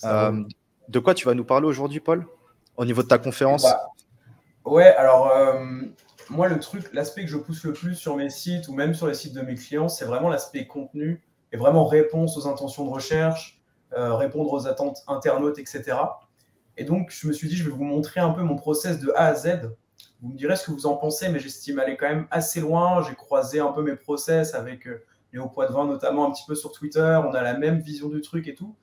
Ça roule. De quoi tu vas nous parler aujourd'hui, Paul, au niveau de ta conférence? Ouais, alors moi, l'aspect que je pousse le plus sur mes sites ou même sur les sites de mes clients, c'est vraiment l'aspect contenu et vraiment réponse aux intentions de recherche, répondre aux attentes internautes, etc. Et donc, je me suis dit, je vais vous montrer un peu mon process de A à Z. Vous me direz ce que vous en pensez, mais j'estime aller quand même assez loin. J'ai croisé un peu mes process avec Léo Poitvin, notamment un petit peu sur Twitter. On a la même vision du truc et tout.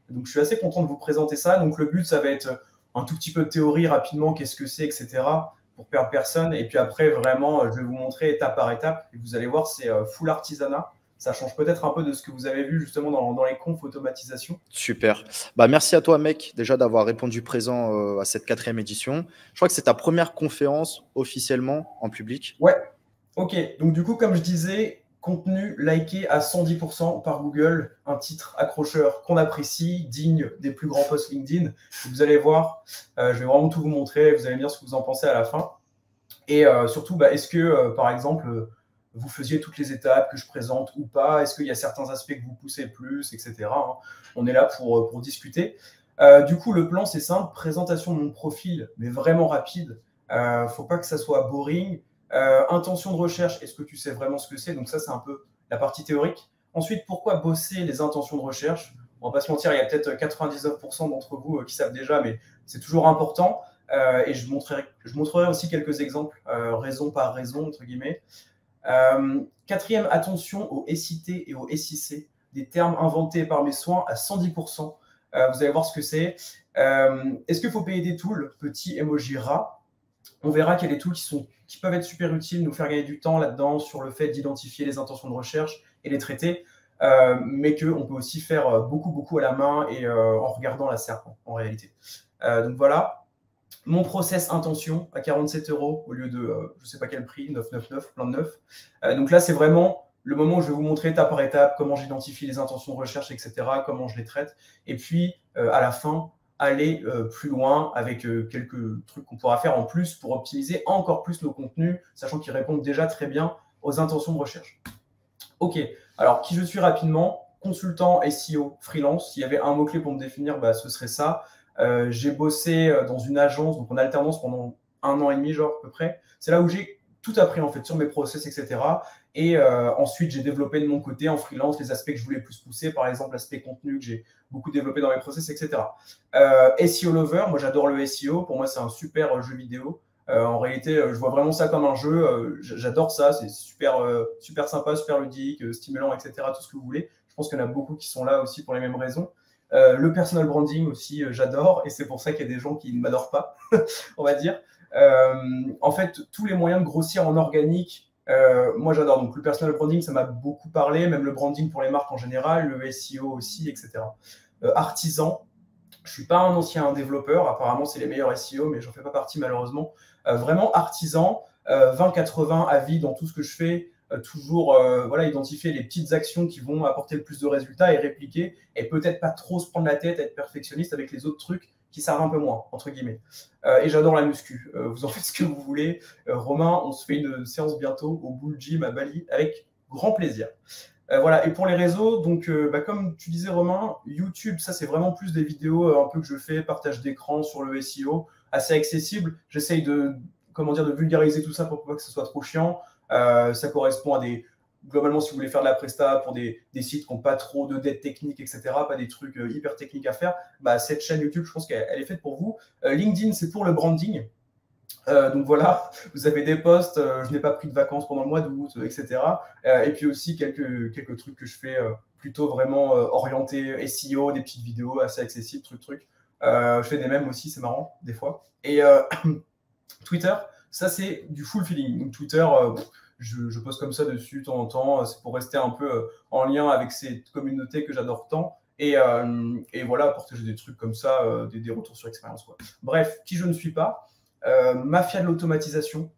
Donc, je suis assez content de vous présenter ça. Donc, le but, ça va être un tout petit peu de théorie rapidement, qu'est-ce que c'est, etc., pour perdre personne. Et puis après, vraiment, je vais vous montrer étape par étape. Et vous allez voir, c'est full artisanat. Ça change peut-être un peu de ce que vous avez vu justement dans les confs automatisation. Super. Bah, merci à toi, mec, déjà d'avoir répondu présent à cette 4e édition. Je crois que c'est ta première conférence officiellement en public. Ouais, ok. Donc du coup, comme je disais, contenu liké à 110% par Google, un titre accrocheur qu'on apprécie, digne des plus grands posts LinkedIn. Vous allez voir, je vais vraiment tout vous montrer, vous allez me dire ce que vous en pensez à la fin. Et surtout, est-ce que, par exemple, vous faisiez toutes les étapes que je présente ou pas? Est-ce qu'il y a certains aspects que vous poussez plus, etc. On est là pour discuter. Du coup, le plan, c'est simple. Présentation de mon profil, mais vraiment rapide. Faut pas que ça soit boring. Intention de recherche, est-ce que tu sais vraiment ce que c'est? Donc ça, c'est un peu la partie théorique. Ensuite, pourquoi bosser les intentions de recherche? On va pas se mentir, il y a peut-être 99% d'entre vous qui savent déjà, mais c'est toujours important. Et je montrerai aussi quelques exemples, raison par raison, entre guillemets. Quatrième, attention au SIT et au SIC, des termes inventés par mes soins à 110%. Vous allez voir ce que c'est. Est-ce qu'il faut payer des tools? Petit emoji rat. On verra qu'il y a des tools qui peuvent être super utiles, nous faire gagner du temps là-dedans sur le fait d'identifier les intentions de recherche et les traiter, mais qu'on peut aussi faire beaucoup à la main et en regardant la SERP en réalité. Donc voilà. Mon process intention à 47 € au lieu de je ne sais pas quel prix, 9,99, plein de 9. Donc là, c'est vraiment le moment où je vais vous montrer étape par étape comment j'identifie les intentions de recherche, etc., comment je les traite. Et puis, à la fin, aller plus loin avec quelques trucs qu'on pourra faire en plus pour optimiser encore plus nos contenus, sachant qu'ils répondent déjà très bien aux intentions de recherche. Ok, alors qui je suis rapidement? Consultant SEO freelance. S'il y avait un mot-clé pour me définir, ce serait ça. J'ai bossé dans une agence, donc en alternance pendant 1 an et demi, genre à peu près. C'est là où j'ai tout appris en fait sur mes process, etc. Et ensuite, j'ai développé de mon côté en freelance les aspects que je voulais plus pousser, par exemple l'aspect contenu que j'ai beaucoup développé dans mes process, etc. SEO lover, moi j'adore le SEO. Pour moi, c'est un super jeu vidéo. En réalité, je vois vraiment ça comme un jeu. J'adore ça. C'est super sympa, super ludique, stimulant, etc. Tout ce que vous voulez. Je pense qu'il y en a beaucoup qui sont là aussi pour les mêmes raisons. Le personal branding aussi, j'adore. Et c'est pour ça qu'il y a des gens qui ne m'adorent pas, on va dire. En fait, tous les moyens de grossir en organique, moi j'adore. Donc le personal branding, ça m'a beaucoup parlé. Même le branding pour les marques en général, le SEO aussi, etc. Artisan. Je ne suis pas un ancien développeur, apparemment c'est les meilleurs SEO, mais j'en fais pas partie malheureusement. Vraiment artisan, 20-80 avis dans tout ce que je fais, toujours identifier les petites actions qui vont apporter le plus de résultats et répliquer, et peut-être pas trop se prendre la tête, être perfectionniste avec les autres trucs qui servent un peu moins, entre guillemets. Et j'adore la muscu, vous en faites ce que vous voulez. Romain, on se fait une séance bientôt au Bull Gym à Bali avec grand plaisir. Voilà, et pour les réseaux, donc comme tu disais Romain, YouTube, ça c'est vraiment plus des vidéos un peu que je fais, partage d'écran sur le SEO, assez accessible. J'essaye de vulgariser tout ça pour pas que ce soit trop chiant. Ça correspond à globalement, si vous voulez faire de la presta pour des sites qui n'ont pas trop de dettes techniques, etc., pas des trucs hyper techniques à faire, cette chaîne YouTube, je pense qu'elle est faite pour vous. LinkedIn, c'est pour le branding. Donc voilà, vous avez des posts, je n'ai pas pris de vacances pendant le mois d'août, etc. Et puis aussi quelques trucs que je fais plutôt vraiment orientés SEO, des petites vidéos assez accessibles, truc. Je fais des mèmes aussi, c'est marrant, des fois. Et Twitter, ça c'est du full feeling. Donc Twitter, je poste comme ça dessus de temps en temps, c'est pour rester un peu en lien avec cette communauté que j'adore tant. Et voilà, partager des trucs comme ça, des retours sur expérience, quoi. Bref, qui je ne suis pas. Mafia de l'automatisation.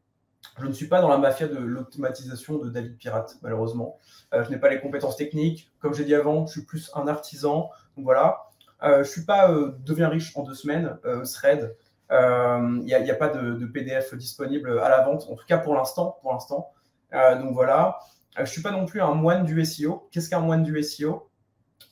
Je ne suis pas dans la mafia de l'automatisation de David Pirate, malheureusement. Je n'ai pas les compétences techniques. Comme j'ai dit avant, je suis plus un artisan. Donc voilà. Je ne suis pas deviens riche en 2 semaines, thread. Il n'y a pas de PDF disponible à la vente, en tout cas pour l'instant. Donc voilà. Je ne suis pas non plus un moine du SEO. Qu'est-ce qu'un moine du SEO?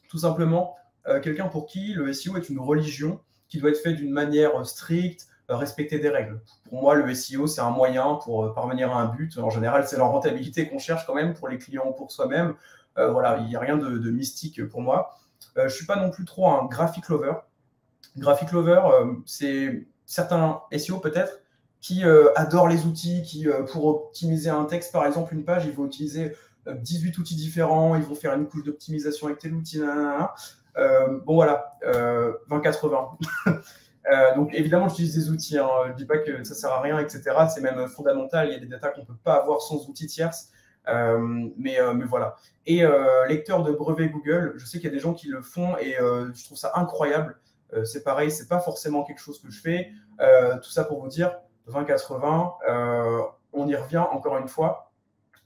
Tout simplement quelqu'un pour qui le SEO est une religion qui doit être fait d'une manière stricte, respecter des règles. Pour moi, le SEO, c'est un moyen pour parvenir à un but. En général, c'est la rentabilité qu'on cherche quand même pour les clients ou pour soi-même. Voilà, il n'y a rien de mystique pour moi. Je ne suis pas non plus trop un graphic lover. Graphic lover, c'est certains SEO peut-être qui adorent les outils, qui pour optimiser un texte, par exemple, une page, ils vont utiliser 18 outils différents, ils vont faire une couche d'optimisation avec tel outil, bon voilà, 20-80. Donc évidemment, j'utilise des outils, hein. Je ne dis pas que ça ne sert à rien, etc. C'est même fondamental, il y a des datas qu'on ne peut pas avoir sans outils tierces. Mais voilà. Et lecteur de brevet Google, je sais qu'il y a des gens qui le font et je trouve ça incroyable. C'est pareil, c'est pas forcément quelque chose que je fais. Tout ça pour vous dire, 20-80, on y revient encore une fois.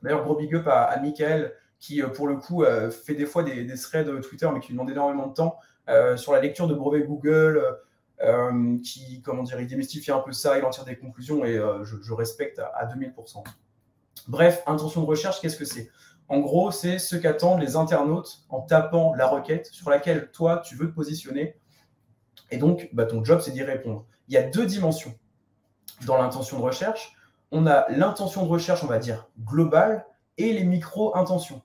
D'ailleurs, gros big up à Michael qui, pour le coup, fait des fois des threads Twitter, mais qui lui demande énormément de temps sur la lecture de brevet Google, qui, comment dire, il démystifie un peu ça, il en tire des conclusions et je respecte à 2000%. Bref, intention de recherche, qu'est-ce que c'est? En gros, c'est ce qu'attendent les internautes en tapant la requête sur laquelle toi, tu veux te positionner. Et donc, ton job, c'est d'y répondre. Il y a deux dimensions dans l'intention de recherche. On a l'intention de recherche, on va dire, globale et les micro-intentions.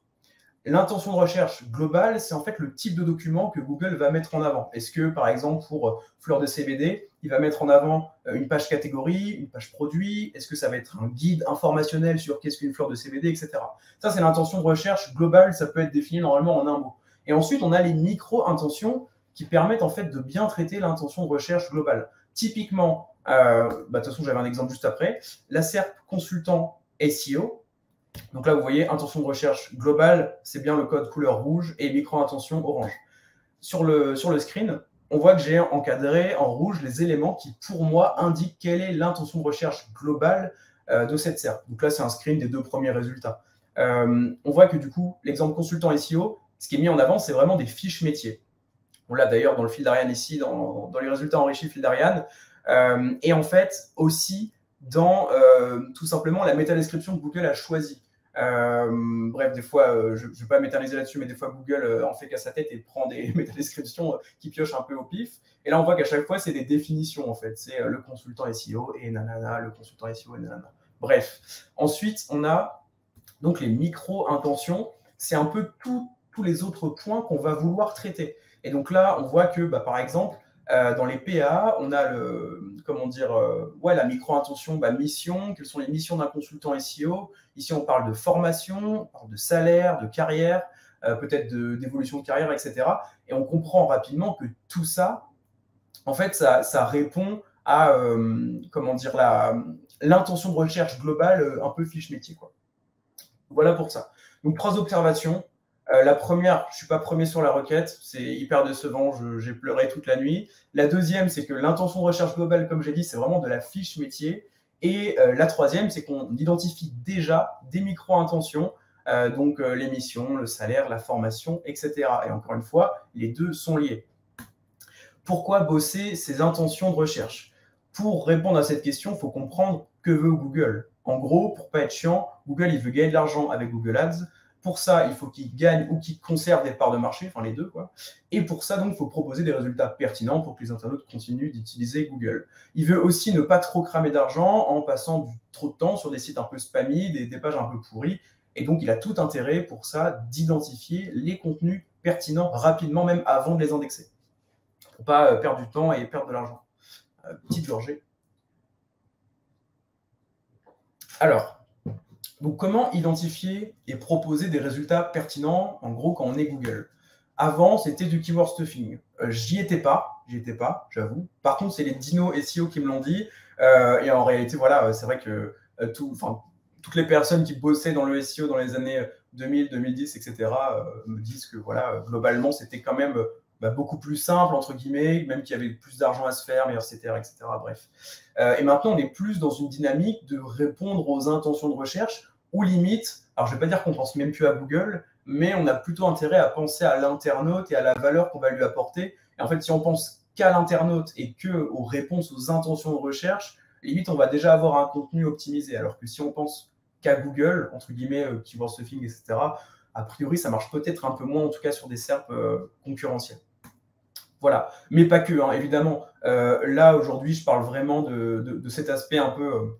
L'intention de recherche globale, c'est en fait le type de document que Google va mettre en avant. Est-ce que, par exemple, pour fleurs de CBD, il va mettre en avant une page catégorie, une page produit? Est-ce que ça va être un guide informationnel sur qu'est-ce qu'une fleur de CBD, etc. Ça, c'est l'intention de recherche globale. Ça peut être défini normalement en un mot. Et ensuite, on a les micro-intentions qui permettent en fait de bien traiter l'intention de recherche globale. Typiquement, de toute façon, j'avais un exemple juste après, la SERP consultant SEO. Donc là, vous voyez, intention de recherche globale, c'est bien le code couleur rouge et micro-intention orange. Sur le screen, on voit que j'ai encadré en rouge les éléments qui, pour moi, indiquent quelle est l'intention de recherche globale de cette SERP. Donc là, c'est un screen des deux premiers résultats. On voit que du coup, l'exemple consultant SEO, ce qui est mis en avant, c'est vraiment des fiches métiers. On l'a d'ailleurs dans le fil d'Ariane ici, dans les résultats enrichis fil d'Ariane. Et en fait, aussi dans tout simplement la métadescription que Google a choisie. Bref, des fois, je ne vais pas m'éterniser là-dessus, mais des fois, Google en fait qu'à sa tête et prend des métadescriptions qui piochent un peu au pif. Et là, on voit qu'à chaque fois, c'est des définitions, en fait. C'est le consultant SEO et nanana, le consultant SEO et nanana. Bref. Ensuite, on a donc les micro-intentions. C'est un peu tous les autres points qu'on va vouloir traiter. Et donc là, on voit que, par exemple, dans les PA, on a la micro-intention, mission. Quelles sont les missions d'un consultant SEO? Ici, on parle de formation, on parle de salaire, de carrière, peut-être d'évolution de carrière, etc. Et on comprend rapidement que tout ça, en fait, ça répond à l'intention de recherche globale, un peu fiche métier, quoi. Voilà pour ça. Donc, 3 observations. La première, je ne suis pas premier sur la requête, c'est hyper décevant, j'ai pleuré toute la nuit. La deuxième, c'est que l'intention de recherche globale, comme j'ai dit, c'est vraiment de la fiche métier. Et la troisième, c'est qu'on identifie déjà des micro-intentions, donc les missions, le salaire, la formation, etc. Et encore une fois, les deux sont liés. Pourquoi bosser ces intentions de recherche? Pour répondre à cette question, il faut comprendre que veut Google. En gros, pour ne pas être chiant, Google, il veut gagner de l'argent avec Google Ads. Pour ça, il faut qu'il gagne ou qu'il conserve des parts de marché, enfin les deux, quoi. Et pour ça, donc, il faut proposer des résultats pertinents pour que les internautes continuent d'utiliser Google. Il veut aussi ne pas trop cramer d'argent en passant trop de temps sur des sites un peu spammy, des pages un peu pourries. Et donc, il a tout intérêt pour ça d'identifier les contenus pertinents rapidement, même avant de les indexer. Pour ne pas perdre du temps et perdre de l'argent. Petite gorgée. Alors, donc, comment identifier et proposer des résultats pertinents, en gros, quand on est Google? Avant, c'était du keyword stuffing. J'y étais pas, j'avoue. Par contre, c'est les dinos SEO qui me l'ont dit. Et en réalité, voilà, c'est vrai que toutes les personnes qui bossaient dans le SEO dans les années 2000, 2010, etc., me disent que voilà, globalement, c'était quand même beaucoup plus simple, entre guillemets, même qu'il y avait plus d'argent à se faire, meilleur CTR, etc. Bref. Et maintenant, on est plus dans une dynamique de répondre aux intentions de recherche ou limite, alors je ne vais pas dire qu'on ne pense même plus à Google, mais on a plutôt intérêt à penser à l'internaute et à la valeur qu'on va lui apporter. Et en fait, si on pense qu'à l'internaute et qu'aux réponses aux intentions de recherche, limite, on va déjà avoir un contenu optimisé. Alors que si on pense qu'à Google, entre guillemets, keyword stuffing, etc., a priori, ça marche peut-être un peu moins, en tout cas sur des SERP concurrentiels. Voilà, mais pas que, hein, évidemment. Là, aujourd'hui, je parle vraiment de cet aspect un peu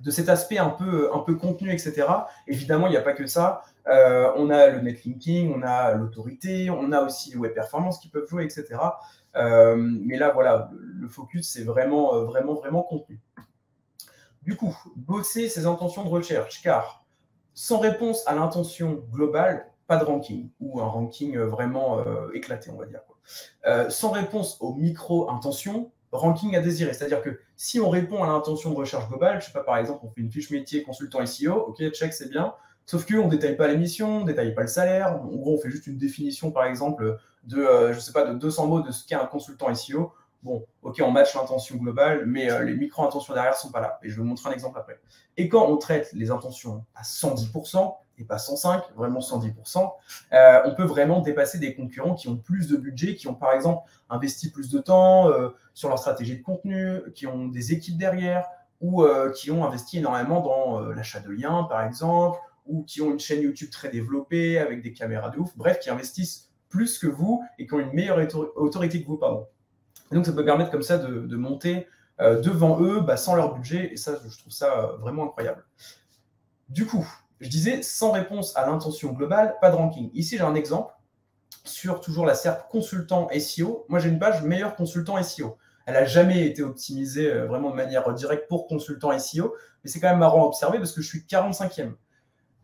de cet aspect un peu contenu, etc. Évidemment, il n'y a pas que ça. On a le netlinking, on a l'autorité, on a aussi les web performance qui peuvent jouer, etc. Mais là, voilà, le focus, c'est vraiment contenu. Du coup, bosser ses intentions de recherche, car sans réponse à l'intention globale, pas de ranking, ou un ranking vraiment éclaté, on va dire. Sans réponse aux micro-intentions, ranking à désirer. C'est-à-dire que si on répond à l'intention de recherche globale, je sais pas, par exemple, on fait une fiche métier consultant SEO, ok, check, c'est bien, sauf qu'on ne détaille pas l'émission, on ne détaille pas le salaire, en gros, on fait juste une définition, par exemple, je sais pas, de 200 mots de ce qu'est un consultant SEO. Bon, ok, on match l'intention globale, mais les micro-intentions derrière ne sont pas là. Et je vais vous montrer un exemple après. Et quand on traite les intentions à 110%, et pas 105, vraiment 110%, on peut vraiment dépasser des concurrents qui ont plus de budget, qui ont par exemple investi plus de temps sur leur stratégie de contenu, qui ont des équipes derrière, ou qui ont investi énormément dans l'achat de liens, par exemple, ou qui ont une chaîne YouTube très développée avec des caméras de ouf, bref, qui investissent plus que vous et qui ont une meilleure autorité que vous, pardon. Et donc, ça peut permettre comme ça de monter devant eux sans leur budget, et ça, je trouve ça vraiment incroyable. Du coup, je disais, sans réponse à l'intention globale, pas de ranking. Ici, j'ai un exemple sur toujours la SERP consultant SEO. Moi, j'ai une page meilleur consultant SEO. Elle n'a jamais été optimisée vraiment de manière directe pour consultant SEO, mais c'est quand même marrant à observer parce que je suis 45e.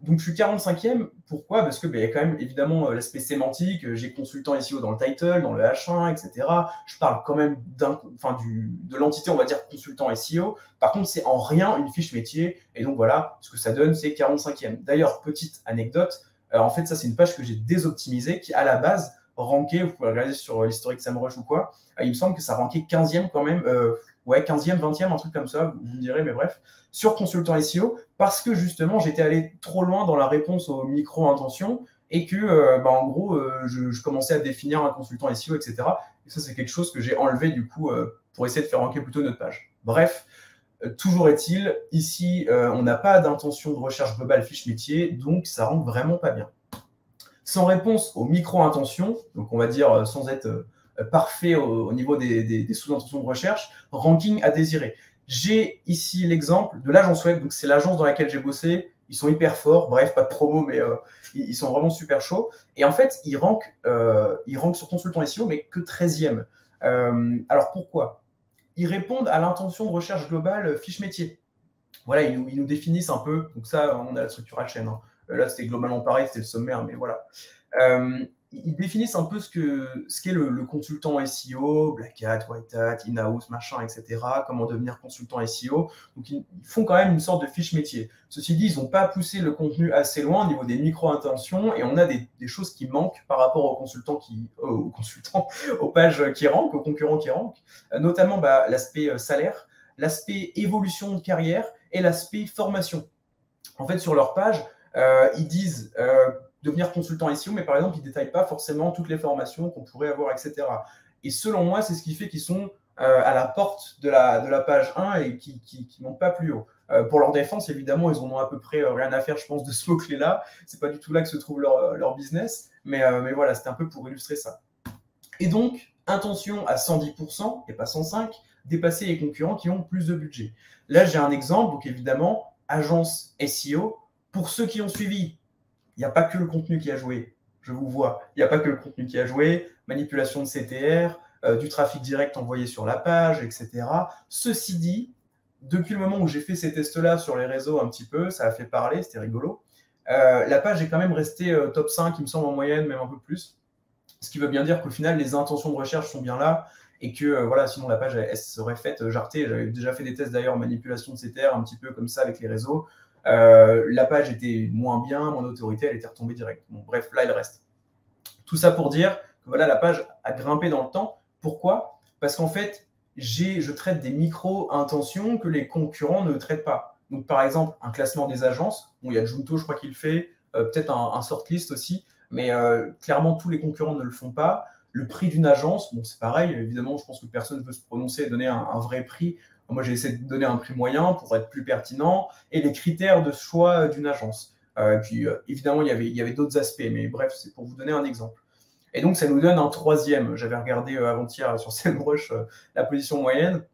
Donc, je suis 45e. Pourquoi? Parce qu'il y a quand même évidemment l'aspect sémantique. J'ai consultant SEO dans le title, dans le H1, etc. Je parle quand même de l'entité, on va dire, consultant SEO. Par contre, c'est en rien une fiche métier. Et donc, voilà, ce que ça donne, c'est 45e. D'ailleurs, petite anecdote, en fait, ça, c'est une page que j'ai désoptimisée qui, à la base, rankait, vous pouvez regarder sur l'historique SEMrush ou quoi, il me semble que ça rankait 15e quand même. Ouais, 15e, 20e, un truc comme ça, vous me direz, mais bref, sur consultant SEO, parce que justement, j'étais allé trop loin dans la réponse aux micro-intentions et que, en gros, je commençais à définir un consultant SEO, etc. Et ça, c'est quelque chose que j'ai enlevé, du coup, pour essayer de faire ranker plutôt notre page. Bref, toujours est-il, ici, on n'a pas d'intention de recherche globale fiche métier, donc ça rentre vraiment pas bien. Sans réponse aux micro-intentions, donc on va dire sans être parfait au niveau des sous-intentions de recherche, ranking à désirer. J'ai ici l'exemple de l'agence web, donc c'est l'agence dans laquelle j'ai bossé. Ils sont hyper forts, bref, pas de promo, mais ils sont vraiment super chauds. Et en fait, ils rankent sur consultant SEO, mais que 13e. Alors pourquoi? Ils répondent à l'intention de recherche globale fiche métier. Voilà, ils nous définissent un peu. Donc ça, on a la structure à chaîne. Hein. Là, c'était globalement pareil, c'était le sommaire, mais voilà. Ils définissent un peu ce qu'est le consultant SEO, Black Hat, White Hat, in-house, machin, etc. Comment devenir consultant SEO. Donc, ils font quand même une sorte de fiche métier. Ceci dit, ils n'ont pas poussé le contenu assez loin au niveau des micro-intentions et on a des choses qui manquent par rapport aux consultants, aux pages qui rankent, aux concurrents qui rankent, notamment l'aspect salaire, l'aspect évolution de carrière et l'aspect formation. En fait, sur leur page, ils disent devenir consultant SEO, mais par exemple, ils ne détaillent pas forcément toutes les formations qu'on pourrait avoir, etc. Et selon moi, c'est ce qui fait qu'ils sont à la porte de la page 1 et qui ne montent pas plus haut. Pour leur défense, évidemment, ils en ont à peu près rien à faire, je pense, de ce mot-clé-là. Ce n'est pas du tout là que se trouve leur business, mais voilà, c'était un peu pour illustrer ça. Et donc, intention à 110% et pas 105%, dépasser les concurrents qui ont plus de budget. Là, j'ai un exemple, donc évidemment, agence SEO. Pour ceux qui ont suivi, il n'y a pas que le contenu qui a joué. Je vous vois, il n'y a pas que le contenu qui a joué. Manipulation de CTR, du trafic direct envoyé sur la page, etc. Ceci dit, depuis le moment où j'ai fait ces tests-là sur les réseaux un petit peu, ça a fait parler, c'était rigolo. La page est quand même restée top 5, il me semble, en moyenne, même un peu plus. Ce qui veut bien dire qu'au final, les intentions de recherche sont bien là et que voilà, sinon la page elle serait faite jarter. J'avais déjà fait des tests d'ailleurs en manipulation de CTR, un petit peu comme ça avec les réseaux. La page était moins bien, mon autorité, elle était retombée direct. Bon, bref, là, elle reste. Tout ça pour dire que voilà, la page a grimpé dans le temps. Pourquoi? Parce qu'en fait, je traite des micro-intentions que les concurrents ne traitent pas. Donc, par exemple, un classement des agences. Bon, il y a Junto, je crois qu'il le fait. Peut-être un sortlist aussi. Mais clairement, tous les concurrents ne le font pas. Le prix d'une agence, bon, c'est pareil. Évidemment, je pense que personne ne veut se prononcer et donner un vrai prix. Moi, j'ai essayé de donner un prix moyen pour être plus pertinent et les critères de choix d'une agence. Puis, évidemment, il y avait d'autres aspects, mais bref, c'est pour vous donner un exemple. Et donc, ça nous donne un troisième. J'avais regardé avant-hier sur SEMrush la position moyenne.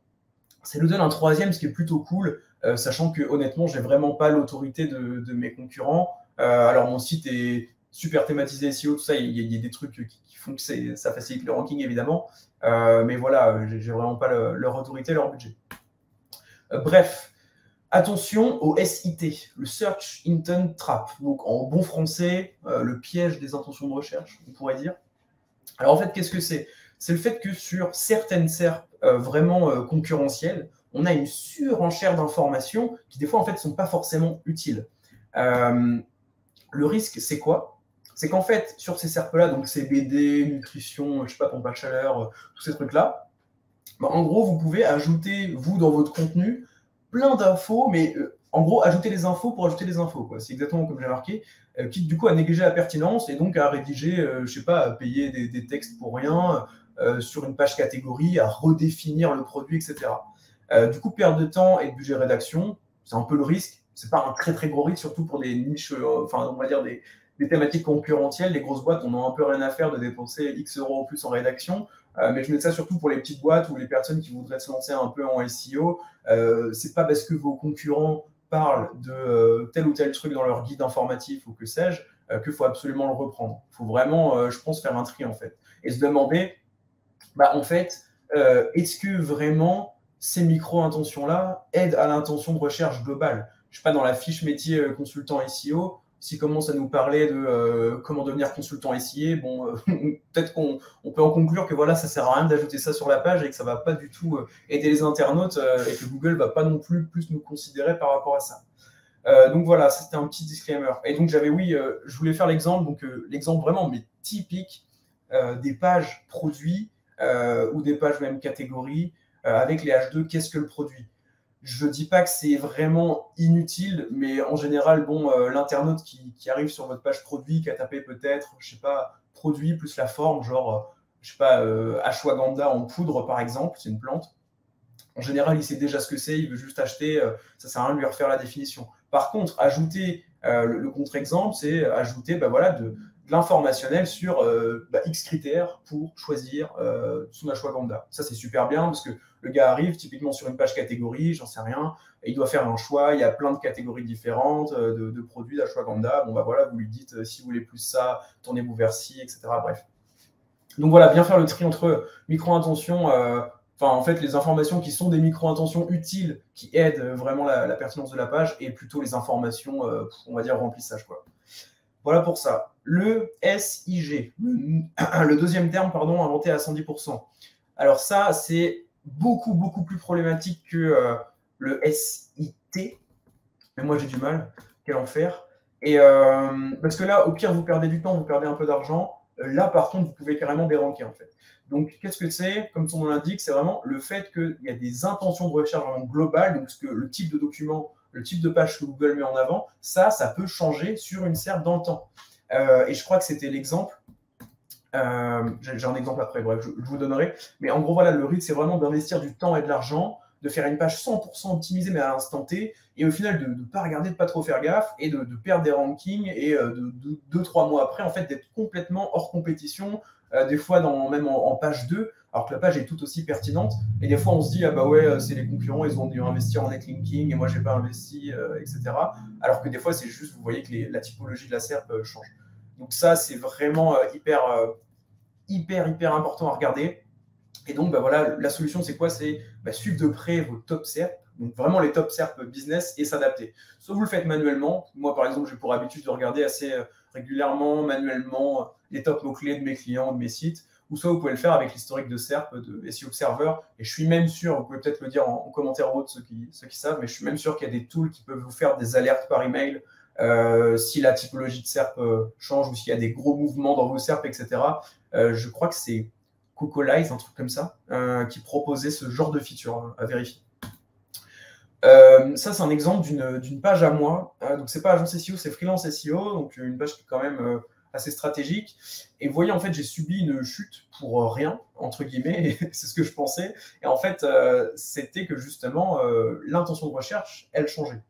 Ça nous donne un troisième, ce qui est plutôt cool, sachant que honnêtement, j'ai vraiment pas l'autorité de mes concurrents. Alors, mon site est super thématisé SEO, tout ça, il y a des trucs qui font que ça facilite le ranking, évidemment. Mais voilà, j'ai vraiment pas leur autorité, leur budget. Bref, attention au SIT, le Search Intent Trap. Donc, en bon français, le piège des intentions de recherche, on pourrait dire. Alors, en fait, qu'est-ce que c'est? C'est le fait que sur certaines SERP vraiment concurrentielles, on a une surenchère d'informations qui, des fois, en fait, ne sont pas forcément utiles. Le risque, c'est quoi? C'est qu'en fait, sur ces SERP-là, donc CBD, nutrition, je sais pas, pompe à chaleur, tous ces trucs-là, bah, en gros, vous pouvez ajouter, vous, dans votre contenu, plein d'infos, mais en gros, ajouter les infos pour ajouter les infos. C'est exactement comme j'ai marqué, quitte du coup à négliger la pertinence et donc à rédiger, je sais pas, à payer des textes pour rien, sur une page catégorie, à redéfinir le produit, etc. Du coup, perte de temps et de budget rédaction, c'est un peu le risque. C'est pas un très très gros risque, surtout pour des niches, enfin, on va dire des thématiques concurrentielles. Les grosses boîtes, on a un peu rien à faire de dépenser X euros en plus en rédaction. Mais je mets ça surtout pour les petites boîtes ou les personnes qui voudraient se lancer un peu en SEO. C'est pas parce que vos concurrents parlent de tel ou tel truc dans leur guide informatif ou que sais-je qu'il faut absolument le reprendre. Il faut vraiment, je pense, faire un tri en fait. Et se demander, bah, en fait, est-ce que vraiment ces micro-intentions-là aident à l'intention de recherche globale? Je ne sais pas, dans la fiche métier consultant SEO, s'il commence à nous parler de comment devenir consultant SEO, bon, peut-être qu'on peut en conclure que voilà, ça ne sert à rien d'ajouter ça sur la page et que ça ne va pas du tout aider les internautes et que Google ne va pas non plus nous considérer par rapport à ça. Donc voilà, c'était un petit disclaimer. Et donc j'avais, oui, je voulais faire l'exemple, donc l'exemple vraiment mais typique des pages produits ou des pages même catégories avec les H2, qu'est-ce que le produit? Je ne dis pas que c'est vraiment inutile, mais en général, bon, l'internaute qui arrive sur votre page produit, qui a tapé peut-être, je sais pas, produit plus la forme, genre, je sais pas, ashwagandha en poudre par exemple, c'est une plante. En général, il sait déjà ce que c'est, il veut juste acheter, ça sert à rien de lui refaire la définition. Par contre, ajouter le contre-exemple, c'est ajouter voilà, de l'informationnel sur X critères pour choisir son ashwagandha. Ça, c'est super bien parce que le gars arrive typiquement sur une page catégorie, j'en sais rien, et il doit faire un choix, il y a plein de catégories différentes de produits d'ashwagandha. Bon, bah voilà, vous lui dites si vous voulez plus ça, tournez-vous vers ci, etc. Bref. Donc voilà, bien faire le tri entre micro-intention, en fait, les informations qui sont des micro-intentions utiles, qui aident vraiment la pertinence de la page, et plutôt les informations, on va dire, remplissage, quoi. Voilà pour ça. Le SIG, le deuxième terme, pardon, inventé à 110%. Alors ça, c'est beaucoup, beaucoup plus problématique que le SIT. Mais moi, j'ai du mal. Quel enfer. Et parce que là, au pire, vous perdez du temps, vous perdez un peu d'argent. Là, par contre, vous pouvez carrément déranquer, en fait. Donc, qu'est-ce que c'est? Comme son nom l'indique, c'est vraiment le fait qu'il y a des intentions de recherche vraiment globales, donc ce que le type de document, le type de page que Google met en avant, ça peut changer sur une SERP dans le temps. Et je crois que c'était l'exemple. J'ai un exemple après, bref, je vous donnerai. Mais en gros, voilà, le rythme, c'est vraiment d'investir du temps et de l'argent, de faire une page 100% optimisée, mais à l'instant T, et au final, de ne pas regarder, de ne pas trop faire gaffe, et de perdre des rankings, et de 2-3 mois après, en fait, d'être complètement hors compétition, des fois même en page 2, alors que la page est tout aussi pertinente, et des fois, on se dit, ah bah ouais, c'est les concurrents, ils ont dû investir en netlinking, et moi, j'ai pas investi, etc. Alors que des fois, c'est juste, vous voyez que la typologie de la SERP change. Donc ça, c'est vraiment hyper important à regarder. Et donc, voilà, la solution, c'est quoi? C'est suivre de près vos top SERP, donc vraiment les top SERP business, et s'adapter. Soit vous le faites manuellement. Moi, par exemple, j'ai pour habitude de regarder assez régulièrement, manuellement, les top mots-clés de mes clients, de mes sites. Ou soit vous pouvez le faire avec l'historique de SERP, de SEO Observer. Et je suis même sûr, vous pouvez peut-être le dire en commentaire en haut, ceux qui savent, mais je suis même sûr qu'il y a des tools qui peuvent vous faire des alertes par email si la typologie de SERP change ou s'il y a des gros mouvements dans vos SERP, etc. Je crois que c'est Cocolize, un truc comme ça, qui proposait ce genre de feature à vérifier. Ça, c'est un exemple d'une page à moi. Donc, c'est pas agence SEO, c'est freelance SEO, donc une page qui est quand même assez stratégique. Et vous voyez, en fait, j'ai subi une chute pour rien, entre guillemets, c'est ce que je pensais. Et en fait, c'était que justement, l'intention de recherche, elle changeait.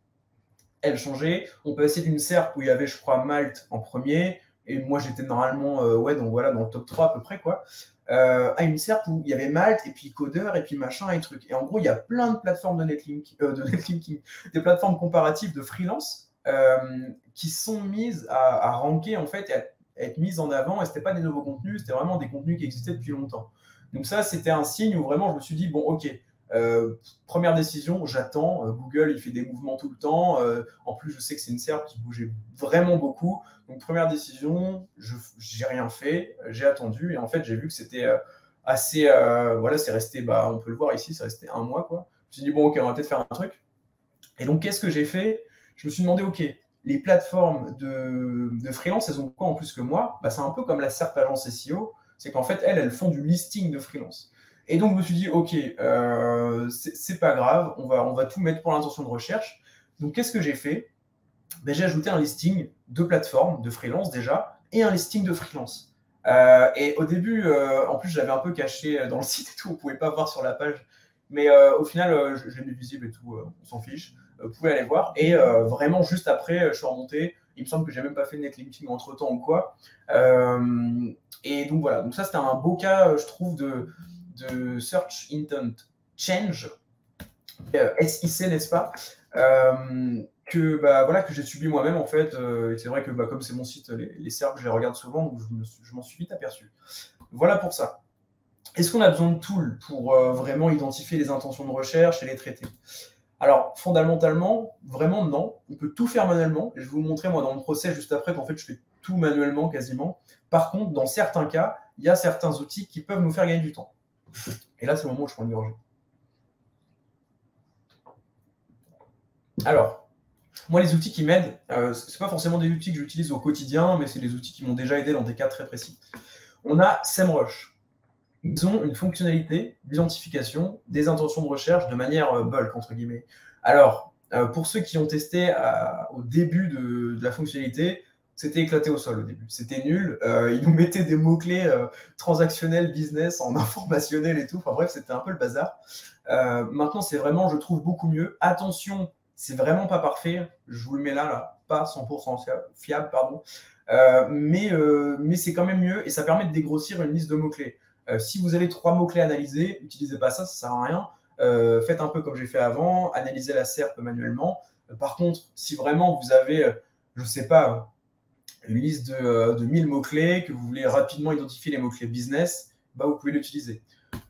On peut essayer d'une SERP où il y avait, je crois, Malte en premier, et moi j'étais normalement donc voilà, dans le top 3 à peu près, quoi, à une SERP où il y avait Malte, et puis Coder, et puis machin, et truc. Et en gros, il y a plein de plateformes de netlinking, des plateformes comparatives de freelance qui sont mises à ranker, en fait, et à être mises en avant, et c'était pas des nouveaux contenus, c'était vraiment des contenus qui existaient depuis longtemps. Donc ça, c'était un signe où vraiment je me suis dit, bon, ok, première décision, j'attends. Google, il fait des mouvements tout le temps. En plus, je sais que c'est une SERP qui bougeait vraiment beaucoup. Donc, première décision, j'ai rien fait, j'ai attendu. Et en fait, j'ai vu que c'était assez. Voilà, c'est resté, on peut le voir ici, c'est resté un mois, quoi. Je me suis dit, bon, ok, on va peut-être faire un truc. Et donc, qu'est-ce que j'ai fait? Je me suis demandé, ok, les plateformes de freelance, elles ont quoi en plus que moi? C'est un peu comme la SERP agence SEO, c'est qu'en fait, elles font du listing de freelance. Et donc, je me suis dit, ok, c'est pas grave, on va tout mettre pour l'intention de recherche. Donc, qu'est-ce que j'ai fait? J'ai ajouté un listing de plateformes de freelance déjà, et un listing de freelance. Et au début, en plus, j'avais un peu caché dans le site et tout, on ne pouvait pas voir sur la page. Mais au final, je l'ai mis visible et tout, on s'en fiche. Vous pouvez aller voir. Et vraiment, juste après, je suis remonté. Il me semble que j'ai même pas fait de netlinking entre temps ou quoi. Et donc voilà. Donc ça, c'était un beau cas, je trouve, de Search Intent Change, SIC, n'est-ce pas, que j'ai subi moi-même en fait. Et c'est vrai que comme c'est mon site, les SERP, je les regarde souvent, donc je m'en suis vite aperçu. Voilà pour ça. Est-ce qu'on a besoin de tools pour vraiment identifier les intentions de recherche et les traiter? Alors, fondamentalement, vraiment non. On peut tout faire manuellement. Et je vais vous montrer, moi, dans le procès juste après, qu'en fait, je fais tout manuellement quasiment. Par contre, dans certains cas, il y a certains outils qui peuvent nous faire gagner du temps. Et là, c'est le moment où je prends une gorgée. Alors, moi, les outils qui m'aident, ce n'est pas forcément des outils que j'utilise au quotidien, mais c'est des outils qui m'ont déjà aidé dans des cas très précis. On a SEMrush. Ils ont une fonctionnalité d'identification des intentions de recherche de manière bulk, entre guillemets. Alors, pour ceux qui ont testé au début de la fonctionnalité, c'était éclaté au sol au début. C'était nul. Ils nous mettaient des mots-clés transactionnels, business, en informationnel et tout. Enfin bref, c'était un peu le bazar. Maintenant, c'est vraiment, je trouve, beaucoup mieux. Attention, c'est vraiment pas parfait. Je vous le mets là, pas 100% fiable, pardon. Mais c'est quand même mieux et ça permet de dégrossir une liste de mots-clés. Si vous avez 3 mots-clés analysés, n'utilisez pas ça, ça sert à rien. Faites un peu comme j'ai fait avant, analysez la SERP manuellement. Par contre, si vraiment vous avez, je ne sais pas, une liste de 1000 mots-clés, que vous voulez rapidement identifier les mots-clés business, vous pouvez l'utiliser.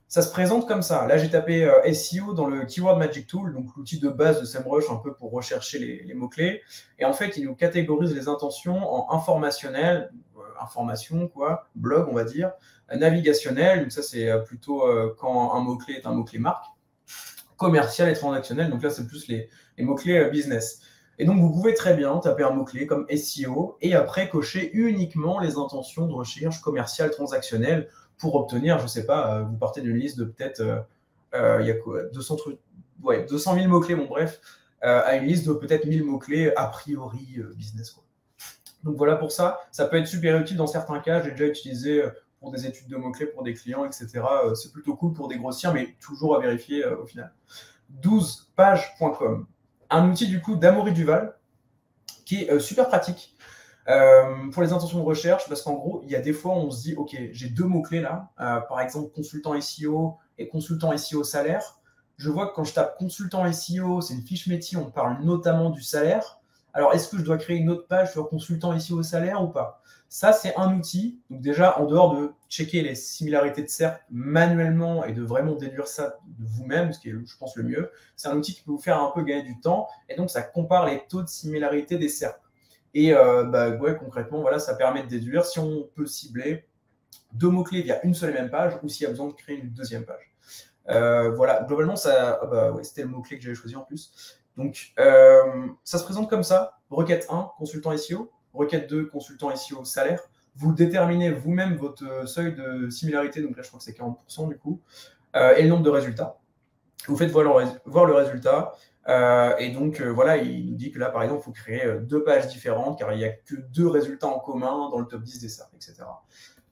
Ça se présente comme ça. Là, j'ai tapé SEO dans le Keyword Magic Tool, donc l'outil de base de SEMrush un peu pour rechercher les mots-clés. Et en fait, il nous catégorise les intentions en informationnel, information, quoi, blog, on va dire, navigationnel, donc ça, c'est plutôt quand un mot-clé est un mot-clé marque, commercial et transactionnel, donc là, c'est plus les mots-clés business. Et donc, vous pouvez très bien taper un mot-clé comme SEO et après cocher uniquement les intentions de recherche commerciale, transactionnelle pour obtenir, je ne sais pas, vous partez d'une liste de peut-être, il y a quoi, 200 000 mots-clés, bon bref, à une liste de peut-être 1000 mots-clés a priori business, quoi. Donc voilà pour ça. Ça peut être super utile dans certains cas. J'ai déjà utilisé pour des études de mots-clés pour des clients, etc. C'est plutôt cool pour dégrossir, mais toujours à vérifier au final. 12page.com. Un outil du coup d'Amaury Duval qui est super pratique pour les intentions de recherche, parce qu'en gros, il y a des fois où on se dit, ok, j'ai 2 mots-clés là, par exemple consultant SEO et consultant SEO salaire. Je vois que quand je tape consultant SEO, c'est une fiche métier, on parle notamment du salaire. Alors, est-ce que je dois créer une autre page sur consultant SEO salaire ou pas? Ça, c'est un outil. Donc déjà, en dehors de checker les similarités de SERP manuellement et de vraiment déduire ça de vous-même, ce qui est, je pense, le mieux, c'est un outil qui peut vous faire un peu gagner du temps. Et donc, ça compare les taux de similarité des SERP. Et concrètement, voilà, ça permet de déduire si on peut cibler 2 mots-clés via une seule et même page ou s'il y a besoin de créer une deuxième page. Voilà, globalement, ça, c'était le mot-clé que j'avais choisi en plus. Donc, ça se présente comme ça. Requête 1, consultant SEO. Requête 2, consultant SEO salaire. Vous déterminez vous-même votre seuil de similarité. Donc là, je crois que c'est 40% du coup. Et le nombre de résultats. Vous faites voir le résultat. Et donc, voilà, il nous dit que là, par exemple, il faut créer 2 pages différentes car il n'y a que 2 résultats en commun dans le top 10 des SERP, etc.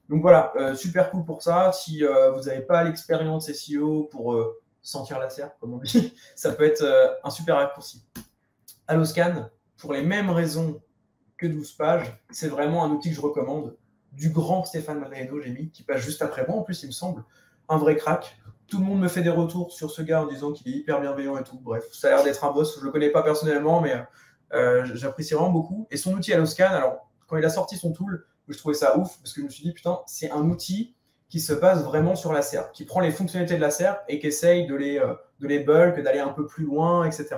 Donc voilà, super cool pour ça. Si vous n'avez pas l'expérience SEO pour sentir la SERP, comme on dit, ça peut être un super raccourci. Alloscan, pour les mêmes raisons que 12 pages. C'est vraiment un outil que je recommande. Du grand Stéphane Malreno, j'ai mis, qui passe juste après moi, en plus, il me semble. Un vrai crack. Tout le monde me fait des retours sur ce gars en disant qu'il est hyper bienveillant et tout. Bref, ça a l'air d'être un boss. Je ne le connais pas personnellement, mais j'apprécie vraiment beaucoup. Et son outil Alloscan, alors, quand il a sorti son tool, je trouvais ça ouf, parce que je me suis dit, putain, c'est un outil qui se base vraiment sur la SERP, qui prend les fonctionnalités de la SERP et qui essaye de les bulk, d'aller un peu plus loin, etc.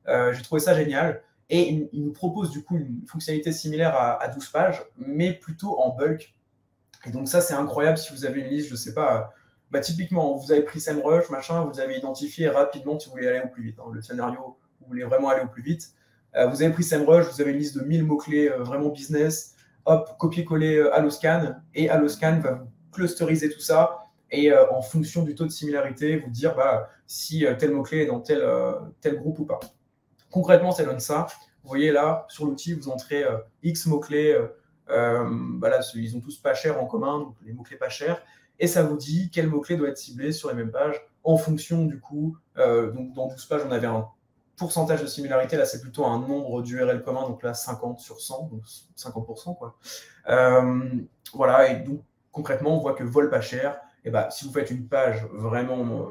J'ai trouvé ça génial. Et il nous propose du coup une fonctionnalité similaire à 12 pages, mais plutôt en bulk. Et donc ça, c'est incroyable si vous avez une liste, je ne sais pas, typiquement, vous avez pris SEMrush, machin, vous avez identifié rapidement si vous voulez aller au plus vite. Le scénario, vous voulez vraiment aller au plus vite. Vous avez pris SEMrush, vous avez une liste de 1000 mots-clés vraiment business, hop, copier-coller Alloscan, et Alloscan va vous clusteriser tout ça, et en fonction du taux de similarité, vous dire si tel mot-clé est dans tel groupe ou pas. Concrètement, ça donne ça. Vous voyez là, sur l'outil, vous entrez X mots-clés. Là, ils ont tous pas cher en commun, donc les mots-clés pas chers. Et ça vous dit quel mot-clé doit être ciblé sur les mêmes pages en fonction du coup. Donc dans 12 pages, on avait un pourcentage de similarité. Là, c'est plutôt un nombre d'URL commun. Donc là, 50 sur 100, donc 50%. Quoi. Voilà, et donc concrètement, on voit que vol pas cher, et si vous faites une page vraiment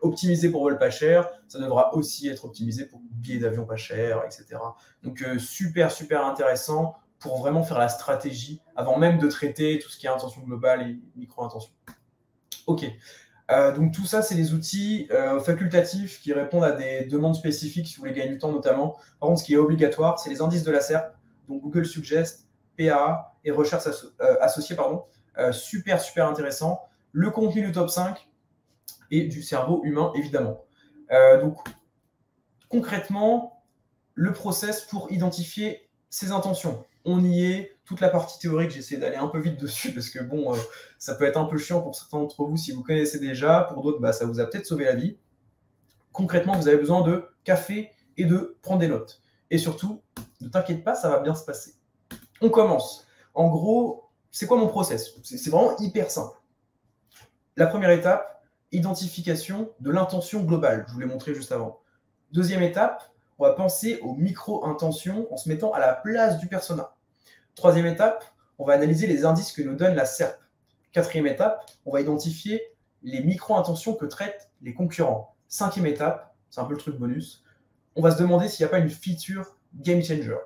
optimisé pour vol pas cher, ça devra aussi être optimisé pour billets d'avion pas cher, etc. Donc super, super intéressant pour vraiment faire la stratégie avant même de traiter tout ce qui est intention globale et micro-intention. Ok, donc tout ça, c'est les outils facultatifs qui répondent à des demandes spécifiques si vous voulez gagner du temps notamment. Par contre, ce qui est obligatoire, c'est les indices de la SERP, donc Google Suggest, PAA et recherche associée, super, super intéressant. Le contenu du top 5, et du cerveau humain, évidemment. Donc, concrètement, le process pour identifier ses intentions. On y est, toute la partie théorique, j'essaie d'aller un peu vite dessus, parce que bon, ça peut être un peu chiant pour certains d'entre vous si vous connaissez déjà, pour d'autres, ça vous a peut-être sauvé la vie. Concrètement, vous avez besoin de café et de prendre des notes. Et surtout, ne t'inquiète pas, ça va bien se passer. On commence. En gros, c'est quoi mon process? C'est vraiment hyper simple. La première étape, identification de l'intention globale. Je vous l'ai montré juste avant. Deuxième étape, on va penser aux micro-intentions en se mettant à la place du persona. Troisième étape, on va analyser les indices que nous donne la SERP. Quatrième étape, on va identifier les micro-intentions que traitent les concurrents. Cinquième étape, c'est un peu le truc bonus, on va se demander s'il n'y a pas une feature game changer.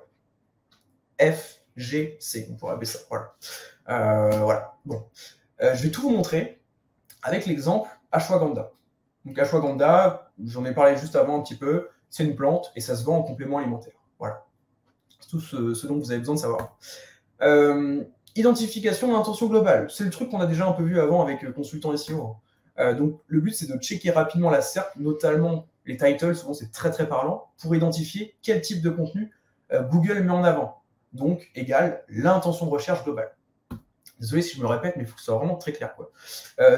FGC, on pourrait appeler ça. Voilà. Bon. Je vais tout vous montrer avec l'exemple Ashwagandha. Donc Ashwagandha, j'en ai parlé juste avant un petit peu, c'est une plante et ça se vend en complément alimentaire. Voilà. C'est tout ce dont vous avez besoin de savoir. Identification d'intention globale. C'est le truc qu'on a déjà un peu vu avant avec Consultant SEO. Donc le but, c'est de checker rapidement la SERP, notamment les titles, souvent c'est très très parlant, pour identifier quel type de contenu Google met en avant. Donc, égale l'intention de recherche globale. Désolé si je me répète, mais il faut que ce soit vraiment très clair.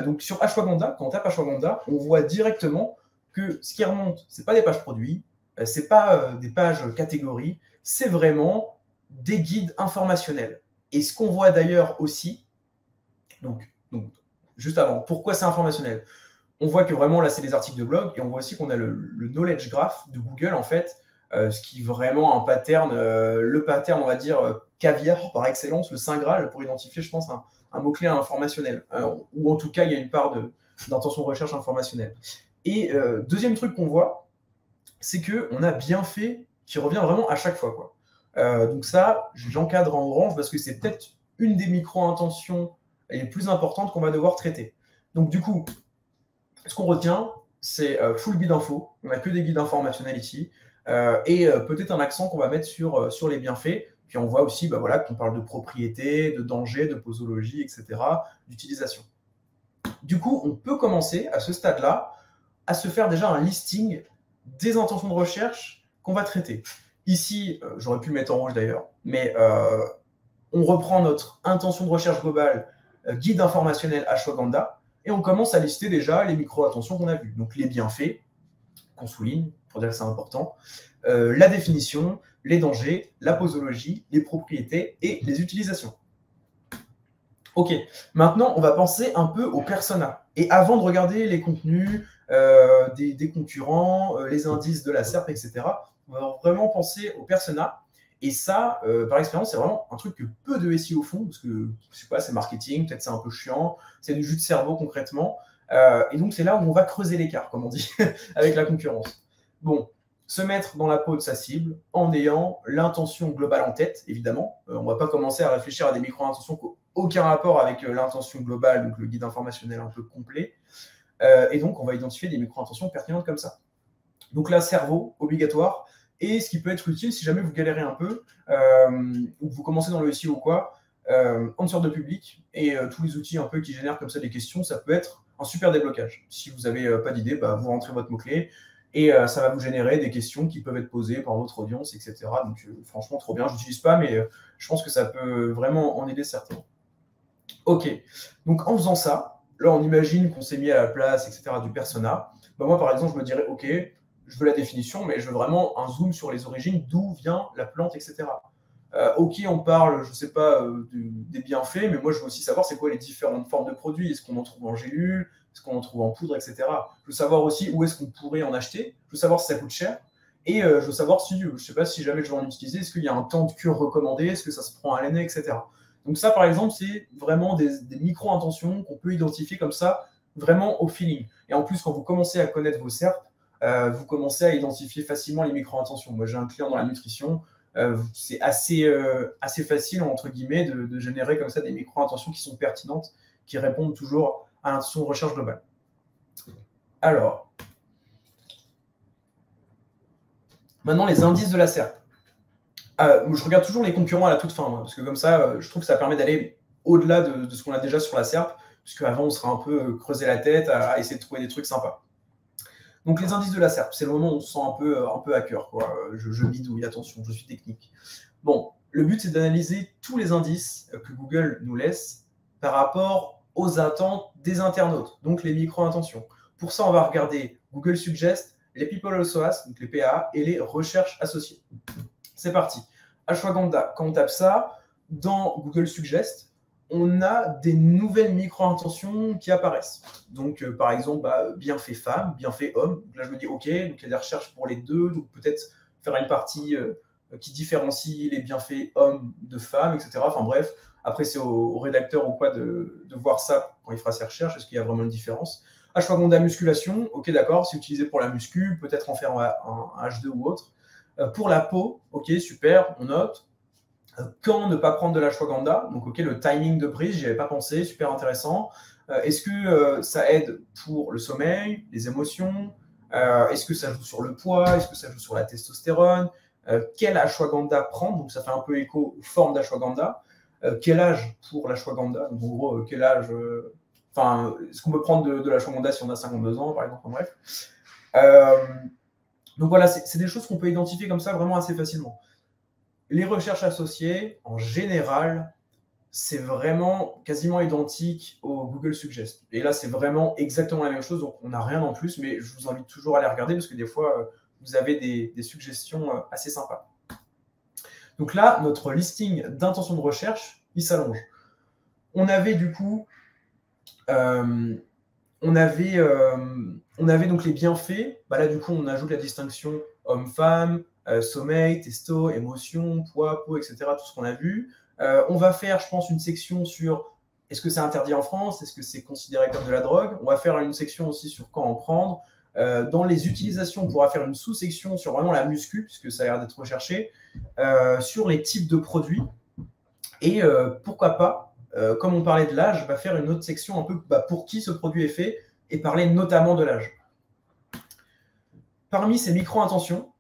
Donc sur Ashwagandha, quand on tape Ashwagandha, on voit directement que ce qui remonte, ce n'est pas des pages produits, ce n'est pas des pages catégories, c'est vraiment des guides informationnels. Et ce qu'on voit d'ailleurs aussi, donc juste avant, pourquoi c'est informationnel? On voit que vraiment là, c'est des articles de blog, et on voit aussi qu'on a le knowledge graph de Google, en fait, ce qui est vraiment un pattern, le pattern, on va dire, caviar par excellence, le Saint Graal pour identifier, je pense, un mot-clé informationnel. Ou en tout cas, il y a une part d'intention de recherche informationnelle. Et deuxième truc qu'on voit, c'est qu'on a bien fait qui revient vraiment à chaque fois. Donc ça, j'encadre en orange parce que c'est peut-être une des micro-intentions les plus importantes qu'on va devoir traiter. Donc du coup, ce qu'on retient, c'est full guide info. On n'a que des guides informationnels ici. Et peut-être un accent qu'on va mettre sur les bienfaits. Puis on voit aussi qu'on parle de propriété, de danger, de posologie, etc., d'utilisation. Du coup, on peut commencer à ce stade-là à se faire déjà un listing des intentions de recherche qu'on va traiter. Ici, j'aurais pu le mettre en rouge d'ailleurs, mais on reprend notre intention de recherche globale, guide informationnel Ashwagandha, et on commence à lister déjà les micro-intentions qu'on a vues. Donc les bienfaits, qu'on souligne, pour dire que c'est important, la définition, les dangers, la posologie, les propriétés et les utilisations. Ok, maintenant on va penser un peu au persona. Et avant de regarder les contenus des concurrents, les indices de la SERP, etc., on va vraiment penser au persona. Et ça, par expérience, c'est vraiment un truc que peu de SEO font, parce que, je sais pas, c'est marketing, peut-être c'est un peu chiant, c'est du jus de cerveau concrètement. Et donc, c'est là où on va creuser l'écart, comme on dit, avec la concurrence. Bon, se mettre dans la peau de sa cible en ayant l'intention globale en tête, évidemment. On ne va pas commencer à réfléchir à des micro-intentions qui n'ont aucun rapport avec l'intention globale, donc le guide informationnel un peu complet. Et donc, on va identifier des micro-intentions pertinentes comme ça. Donc là, cerveau, obligatoire. Et ce qui peut être utile si jamais vous galérez un peu, ou que vous commencez dans le SEO ou quoi, answer de public et tous les outils un peu qui génèrent comme ça des questions, ça peut être un super déblocage. Si vous n'avez pas d'idée, bah, vous rentrez votre mot-clé et ça va vous générer des questions qui peuvent être posées par votre audience, etc. Donc franchement, trop bien. Je n'utilise pas, mais je pense que ça peut vraiment en aider certains. Ok, donc en faisant ça, là on imagine qu'on s'est mis à la place, etc. du persona. Bah, moi par exemple, je me dirais, ok, je veux la définition, mais je veux vraiment un zoom sur les origines, d'où vient la plante, etc. Ok, on parle, je ne sais pas, des bienfaits, mais moi je veux aussi savoir c'est quoi les différentes formes de produits. Est-ce qu'on en trouve en gélule, est-ce qu'on en trouve en poudre, etc. Je veux savoir aussi où est-ce qu'on pourrait en acheter. Je veux savoir si ça coûte cher. Et je veux savoir si, je ne sais pas si jamais je vais en utiliser, est-ce qu'il y a un temps de cure recommandé, est-ce que ça se prend à l'année, etc. Donc ça, par exemple, c'est vraiment des micro-intentions qu'on peut identifier comme ça, vraiment au feeling. Et en plus, quand vous commencez à connaître vos SERP, vous commencez à identifier facilement les micro-intentions. Moi, j'ai un client dans la nutrition, c'est assez facile, entre guillemets, de générer comme ça des micro-intentions qui sont pertinentes, qui répondent toujours à l'intention de recherche globale. Alors, maintenant, les indices de la SERP. Je regarde toujours les concurrents à la toute fin, moi, parce que comme ça, je trouve que ça permet d'aller au-delà de ce qu'on a déjà sur la SERP, puisque avant, on serait un peu creusé la tête à essayer de trouver des trucs sympas. Donc, les indices de la SERP, c'est le moment où on se sent un peu hacker, quoi. Je bidouille, attention, je suis technique. Bon, le but, c'est d'analyser tous les indices que Google nous laisse par rapport aux attentes des internautes, donc les micro-intentions. Pour ça, on va regarder Google Suggest, les People Also Ask, donc les PA, et les recherches associées. C'est parti. Ashwagandha, quand on tape ça, dans Google Suggest, on a des nouvelles micro-intentions qui apparaissent. Donc, par exemple, bienfait femme, bienfait homme. Donc là, je me dis, OK, donc il y a des recherches pour les deux. Donc, peut-être faire une partie qui différencie les bienfaits hommes de femmes, etc. Enfin, bref, après, c'est au rédacteur ou quoi de voir ça quand il fera ses recherches. Est-ce qu'il y a vraiment une différence? Ashwagandha musculation, OK, d'accord, c'est utilisé pour la muscu, peut-être en faire un H2 ou autre. Pour la peau, OK, super, on note. Quand ne pas prendre de l'ashwagandha? Donc, OK, le timing de prise, j'y avais pas pensé, super intéressant. Est-ce que ça aide pour le sommeil, les émotions? Est-ce que ça joue sur le poids? Est-ce que ça joue sur la testostérone? Quel ashwagandha prendre? Donc, ça fait un peu écho aux formes d'ashwagandha. Quel âge pour l'ashwagandha? Donc, en gros, quel âge est-ce qu'on peut prendre de l'ashwagandha si on a 52 ans, par exemple? Bref. Donc voilà, c'est des choses qu'on peut identifier comme ça vraiment assez facilement. Les recherches associées, en général, c'est vraiment quasiment identique au Google Suggest. Et là, c'est vraiment exactement la même chose, donc on n'a rien en plus, mais je vous invite toujours à les regarder parce que des fois, vous avez des suggestions assez sympas. Donc là, notre listing d'intentions de recherche, il s'allonge. On avait du coup... on avait donc les bienfaits. Là, du coup, on ajoute la distinction homme-femme, sommeil, testo, émotion, poids, peau, etc. Tout ce qu'on a vu. On va faire, je pense, une section sur est-ce que c'est interdit en France? Est-ce que c'est considéré comme de la drogue? On va faire une section aussi sur quand en prendre. Dans les utilisations, on pourra faire une sous-section sur vraiment la muscu, puisque ça a l'air d'être recherché, sur les types de produits. Et pourquoi pas, comme on parlait de l'âge, va faire une autre section un peu pour qui ce produit est fait et parler notamment de l'âge. Parmi ces micro-intentions,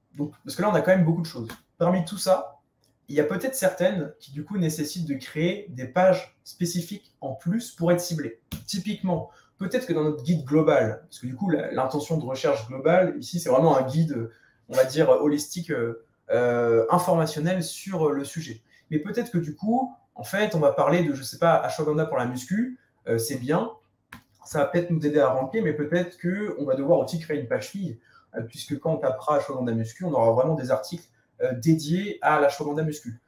parce que là on a quand même beaucoup de choses, parmi tout ça, il y a peut-être certaines qui du coup nécessitent de créer des pages spécifiques en plus pour être ciblées. Typiquement, peut-être que dans notre guide global, parce que du coup l'intention de recherche globale, ici c'est vraiment un guide, on va dire, holistique, informationnel sur le sujet. Mais peut-être que du coup, en fait, on va parler de, je ne sais pas, ashwagandha pour la muscu, c'est bien, ça va peut-être nous aider à ranker, mais peut-être qu'on va devoir aussi créer une page fille, puisque quand on tapera ashwagandha muscu, on aura vraiment des articles dédiés à l'ashwagandha muscu.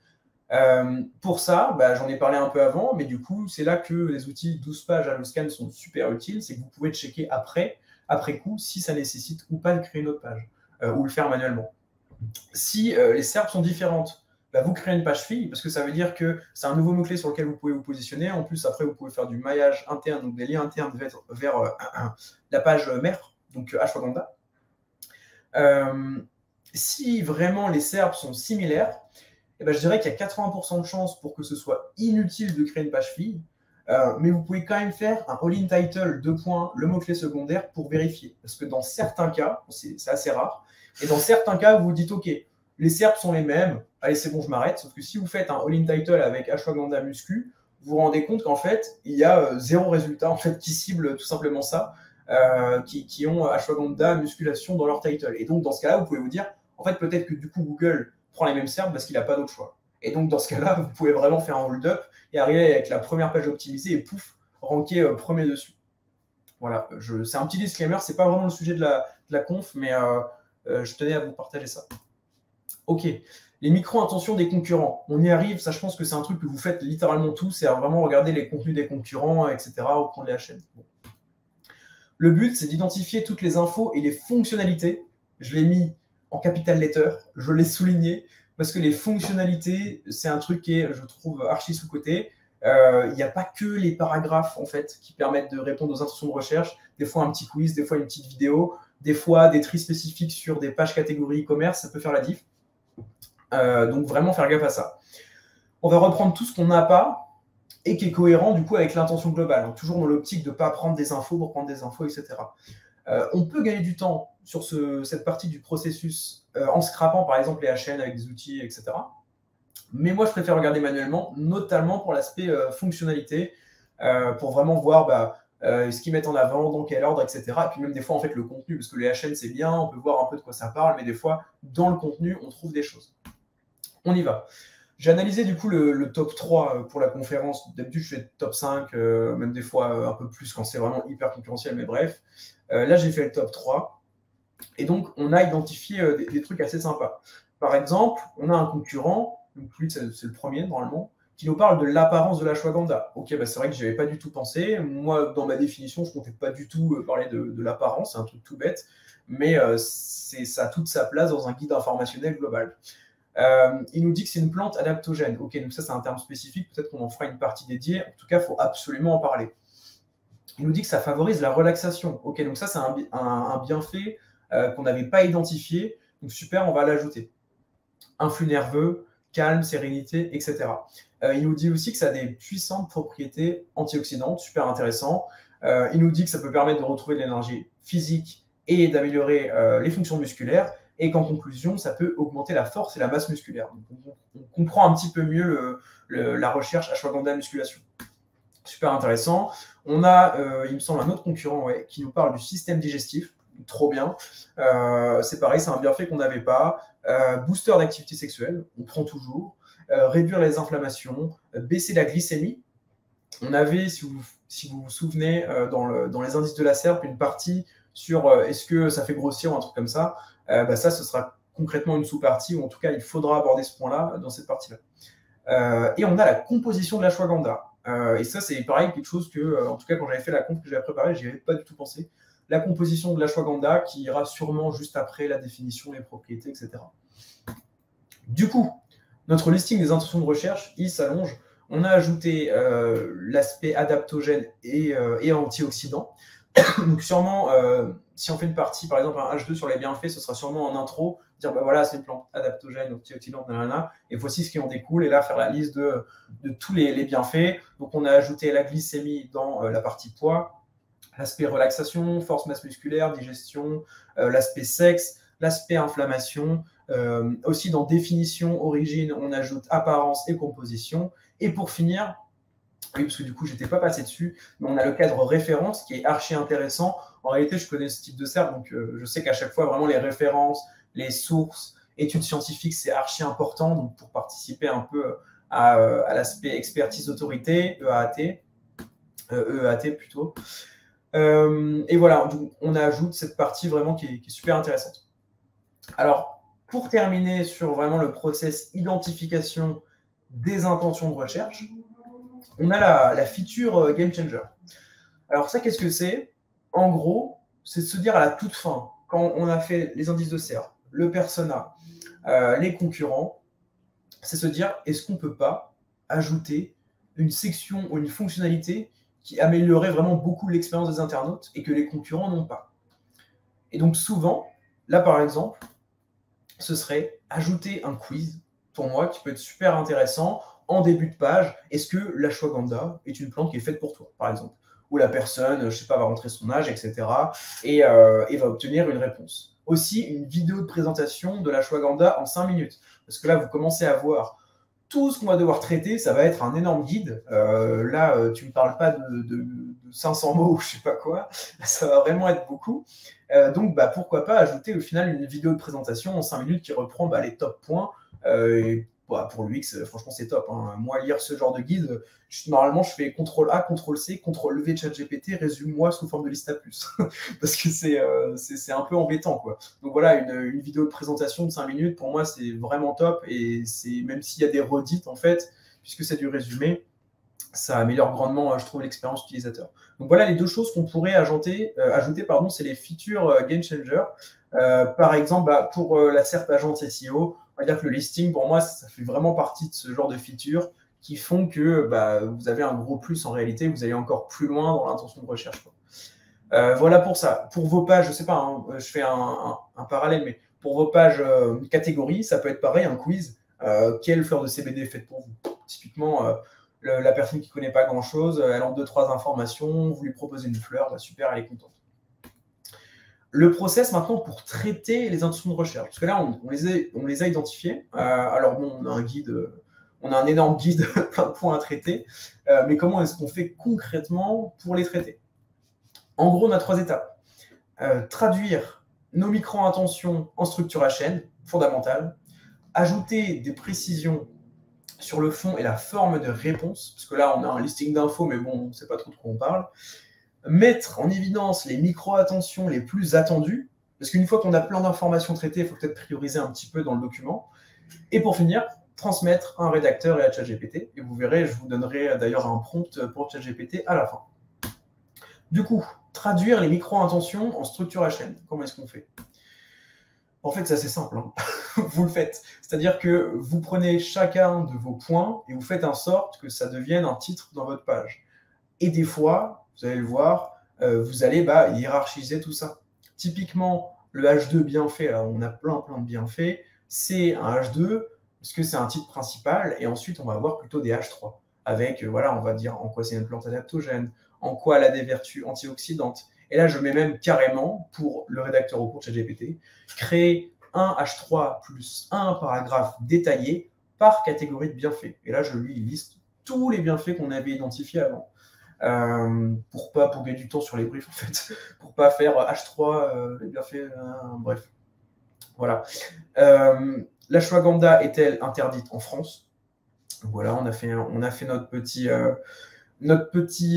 Pour ça, j'en ai parlé un peu avant, mais du coup, c'est là que les outils 12 pages Alloscan sont super utiles, c'est que vous pouvez checker après coup, si ça nécessite ou pas de créer une autre page, ou le faire manuellement. Si les SERP sont différentes, bah, vous créez une page fille, parce que ça veut dire que c'est un nouveau mot-clé sur lequel vous pouvez vous positionner. En plus, après, vous pouvez faire du maillage interne, donc des liens internes vers la page mère, donc Ashwagandha. Si vraiment les SERPs sont similaires, eh ben, je dirais qu'il y a 80% de chances pour que ce soit inutile de créer une page fille, mais vous pouvez quand même faire un all-in title, le mot-clé secondaire, pour vérifier. Parce que dans certains cas, c'est assez rare, et dans certains cas, vous vous dites, OK, les SERPs sont les mêmes, allez, c'est bon, je m'arrête. Sauf que si vous faites un all-in title avec Ashwagandha muscu, vous vous rendez compte qu'en fait, il y a zéro résultat en fait, qui cible tout simplement ça, qui ont Ashwagandha musculation dans leur title. Et donc, dans ce cas-là, vous pouvez vous dire, en fait, peut-être que du coup, Google prend les mêmes SERPs parce qu'il n'a pas d'autre choix. Et donc, dans ce cas-là, vous pouvez vraiment faire un hold-up et arriver avec la première page optimisée et pouf, ranker premier dessus. Voilà, c'est un petit disclaimer, c'est pas vraiment le sujet de la conf, mais je tenais à vous partager ça. Ok, les micro-intentions des concurrents, on y arrive, ça je pense que c'est un truc que vous faites littéralement tous, c'est à vraiment regarder les contenus des concurrents, etc., ou prendre les HM. Bon. Le but, c'est d'identifier toutes les infos et les fonctionnalités. Je l'ai mis en capital letter, je l'ai souligné, parce que les fonctionnalités, c'est un truc qui est, je trouve, archi sous-coté. Il n'y a pas que les paragraphes, en fait, qui permettent de répondre aux intentions de recherche. Des fois, un petit quiz, des fois, une petite vidéo, des fois, des tris spécifiques sur des pages catégories e-commerce, ça peut faire la diff. Donc, vraiment faire gaffe à ça. On va reprendre tout ce qu'on n'a pas et qui est cohérent, du coup, avec l'intention globale. Donc, toujours dans l'optique de ne pas prendre des infos pour prendre des infos, etc. On peut gagner du temps sur cette partie du processus en scrapant par exemple les HN avec des outils, etc. Mais moi, je préfère regarder manuellement, notamment pour l'aspect fonctionnalité, pour vraiment voir ce qu'ils mettent en avant, dans quel ordre, etc. Et puis même des fois, en fait, le contenu, parce que les HN, c'est bien, on peut voir un peu de quoi ça parle, mais des fois, dans le contenu, on trouve des choses. On y va. J'ai analysé du coup le top 3 pour la conférence. D'habitude, je fais top 5, même des fois un peu plus quand c'est vraiment hyper concurrentiel, mais bref. Là, j'ai fait le top 3. Et donc, on a identifié des trucs assez sympas. Par exemple, on a un concurrent, donc lui, c'est le premier normalement, qui nous parle de l'apparence de l'ashwagandha. Ok, c'est vrai que je n'y avais pas du tout pensé. Moi, dans ma définition, je ne comptais pas du tout parler de l'apparence, c'est un truc tout bête, mais ça a toute sa place dans un guide informationnel global. Il nous dit que c'est une plante adaptogène. Ok, donc ça, c'est un terme spécifique. Peut-être qu'on en fera une partie dédiée. En tout cas, il faut absolument en parler. Il nous dit que ça favorise la relaxation. Ok, donc ça, c'est un bienfait qu'on n'avait pas identifié. Donc super, on va l'ajouter. Influx nerveux, calme, sérénité, etc. Il nous dit aussi que ça a des puissantes propriétés antioxydantes, super intéressant. Il nous dit que ça peut permettre de retrouver de l'énergie physique et d'améliorer les fonctions musculaires. Et qu'en conclusion, ça peut augmenter la force et la masse musculaire. Donc, on comprend un petit peu mieux la recherche ashwagandha musculation. Super intéressant. On a, il me semble, un autre concurrent qui nous parle du système digestif. Trop bien. C'est pareil, c'est un bienfait qu'on n'avait pas. Booster d'activité sexuelle, on prend toujours. Réduire les inflammations, baisser la glycémie. On avait, si vous vous souvenez, dans les indices de la SERP, une partie sur est-ce que ça fait grossir ou un truc comme ça. Ça, ce sera concrètement une sous-partie, ou en tout cas, il faudra aborder ce point-là dans cette partie-là. Et on a la composition de l'ashwagandha. Et ça, c'est pareil, quelque chose que, en tout cas, quand j'avais fait la conf que j'avais préparée, j'y avais pas du tout pensé. La composition de l'ashwagandha qui ira sûrement juste après la définition, les propriétés, etc. Du coup, notre listing des intentions de recherche, il s'allonge. On a ajouté l'aspect adaptogène et antioxydant. Donc sûrement, si on fait une partie, par exemple un H2 sur les bienfaits, ce sera sûrement en intro, dire voilà, c'est une plante adaptogène, antioxydante, et voici ce qui en découle, et là faire la liste de tous les bienfaits. Donc on a ajouté la glycémie dans la partie poids, l'aspect relaxation, force masse musculaire, digestion, l'aspect sexe, l'aspect inflammation. Aussi dans définition, origine, on ajoute apparence et composition. Et pour finir, oui, parce que du coup, je n'étais pas passé dessus, mais on a le cadre référence qui est archi intéressant. En réalité, je connais ce type de SERP, donc je sais qu'à chaque fois, vraiment, les références, les sources, études scientifiques, c'est archi important. Donc, pour participer un peu à l'aspect expertise autorité, EAT plutôt. Et voilà, on ajoute cette partie vraiment qui est super intéressante. Alors, pour terminer sur vraiment le process identification des intentions de recherche, on a la feature Game Changer. Alors ça, qu'est-ce que c'est? En gros, c'est de se dire à la toute fin, quand on a fait les indices de SERP, le persona, les concurrents, c'est se dire, est-ce qu'on ne peut pas ajouter une section ou une fonctionnalité qui améliorerait vraiment beaucoup l'expérience des internautes et que les concurrents n'ont pas. Et donc souvent, là par exemple, ce serait ajouter un quiz, pour moi, qui peut être super intéressant en début de page. Est-ce que l'ashwagandha est une plante qui est faite pour toi, par exemple? Où la personne, je ne sais pas, va rentrer son âge, etc. Et va obtenir une réponse. Aussi, une vidéo de présentation de l'ashwagandha en 5 minutes. Parce que là, vous commencez à voir tout ce qu'on va devoir traiter, ça va être un énorme guide. Là, tu ne me parles pas de 500 mots ou je ne sais pas quoi. Ça va vraiment être beaucoup. Donc, pourquoi pas ajouter au final une vidéo de présentation en 5 minutes qui reprend les top points. Et, pour l'UX, franchement, c'est top. Hein. Moi, lire ce genre de guide, normalement, je fais CTRL-A, CTRL-C, CTRL-V ChatGPT, résume-moi sous forme de liste à plus. Parce que c'est un peu embêtant, quoi. Donc voilà, une vidéo de présentation de 5 minutes, pour moi, c'est vraiment top. Et même s'il y a des redites, en fait, puisque c'est du résumé, ça améliore grandement, je trouve, l'expérience utilisateur. Donc voilà les deux choses qu'on pourrait ajouter, c'est les features game changer. Par exemple, pour la SERP agence SEO, on va dire que le listing, pour moi, ça fait vraiment partie de ce genre de features qui font que vous avez un gros plus en réalité, vous allez encore plus loin dans l'intention de recherche. Voilà pour ça. Pour vos pages, je ne sais pas, hein, je fais un parallèle, mais pour vos pages catégories, ça peut être pareil, un quiz. Quelle fleur de CBD est faite pour vous? Typiquement, la personne qui ne connaît pas grand-chose, elle a 2-3 informations, vous lui proposez une fleur, super, elle est contente. Le process maintenant pour traiter les intentions de recherche, parce que là, on les a identifiés. Alors bon, on a un guide, on a un énorme guide, plein de points à traiter, mais comment est-ce qu'on fait concrètement pour les traiter? En gros, on a 3 étapes. Traduire nos micro-intentions en structure à chaîne, fondamentale. Ajouter des précisions sur le fond et la forme de réponse, parce que là, on a un listing d'infos, mais bon, on ne sait pas trop de quoi on parle. Mettre en évidence les micro-attentions les plus attendues, parce qu'une fois qu'on a plein d'informations traitées, il faut peut-être prioriser un petit peu dans le document. Et pour finir, transmettre à un rédacteur et à ChatGPT. Et vous verrez, je vous donnerai d'ailleurs un prompt pour ChatGPT à la fin. Du coup, traduire les micro-intentions en structure à chaîne. Comment est-ce qu'on fait? En fait, c'est assez simple. Hein. Vous le faites. C'est-à-dire que vous prenez chacun de vos points et vous faites en sorte que ça devienne un titre dans votre page. Et des fois, vous allez le voir, vous allez hiérarchiser tout ça. Typiquement, le H2 bien fait, alors on a plein de bienfaits, c'est un H2 parce que c'est un titre principal et ensuite on va avoir plutôt des H3 avec, on va dire en quoi c'est une plante adaptogène, en quoi elle a des vertus antioxydantes. Et là, je mets même carrément, pour le rédacteur au cours de ChatGPT, créer un H3 plus un paragraphe détaillé par catégorie de bienfaits. Et là, je lui liste tous les bienfaits qu'on avait identifiés avant. Pour gagner du temps sur les briefs, en fait, pour pas faire H3, les bienfaits, bref. Voilà. L'ashwagandha est-elle interdite en France? Voilà, on a fait notre petit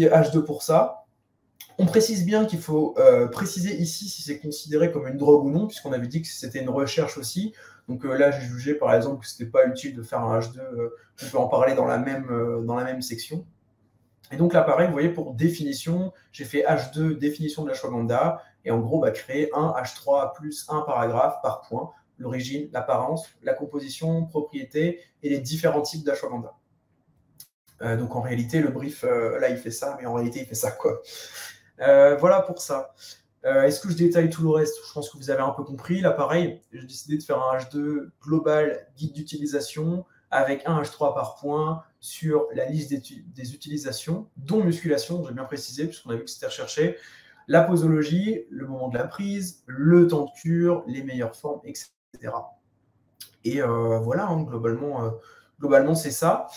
H2 pour ça. On précise bien qu'il faut préciser ici si c'est considéré comme une drogue ou non, puisqu'on avait dit que c'était une recherche aussi. Donc là, j'ai jugé par exemple que ce n'était pas utile de faire un H2. On peut en parler dans la même section. Et donc là, pareil, vous voyez, pour définition, j'ai fait H2, définition de l'ashwagandha, et en gros, créer un H3 plus un paragraphe par point, l'origine, l'apparence, la composition, propriété et les différents types d'ashwagandha. Donc en réalité, le brief, là, il fait ça, mais en réalité, il fait ça, quoi. Voilà pour ça. Est-ce que je détaille tout le reste? Je pense que vous avez un peu compris. Là, pareil, j'ai décidé de faire un H2 global, guide d'utilisation, avec un H3 par point sur la liste des utilisations, dont musculation, j'ai bien précisé, puisqu'on a vu que c'était recherché, la posologie, le moment de la prise, le temps de cure, les meilleures formes, etc. Et voilà, hein, globalement, c'est ça.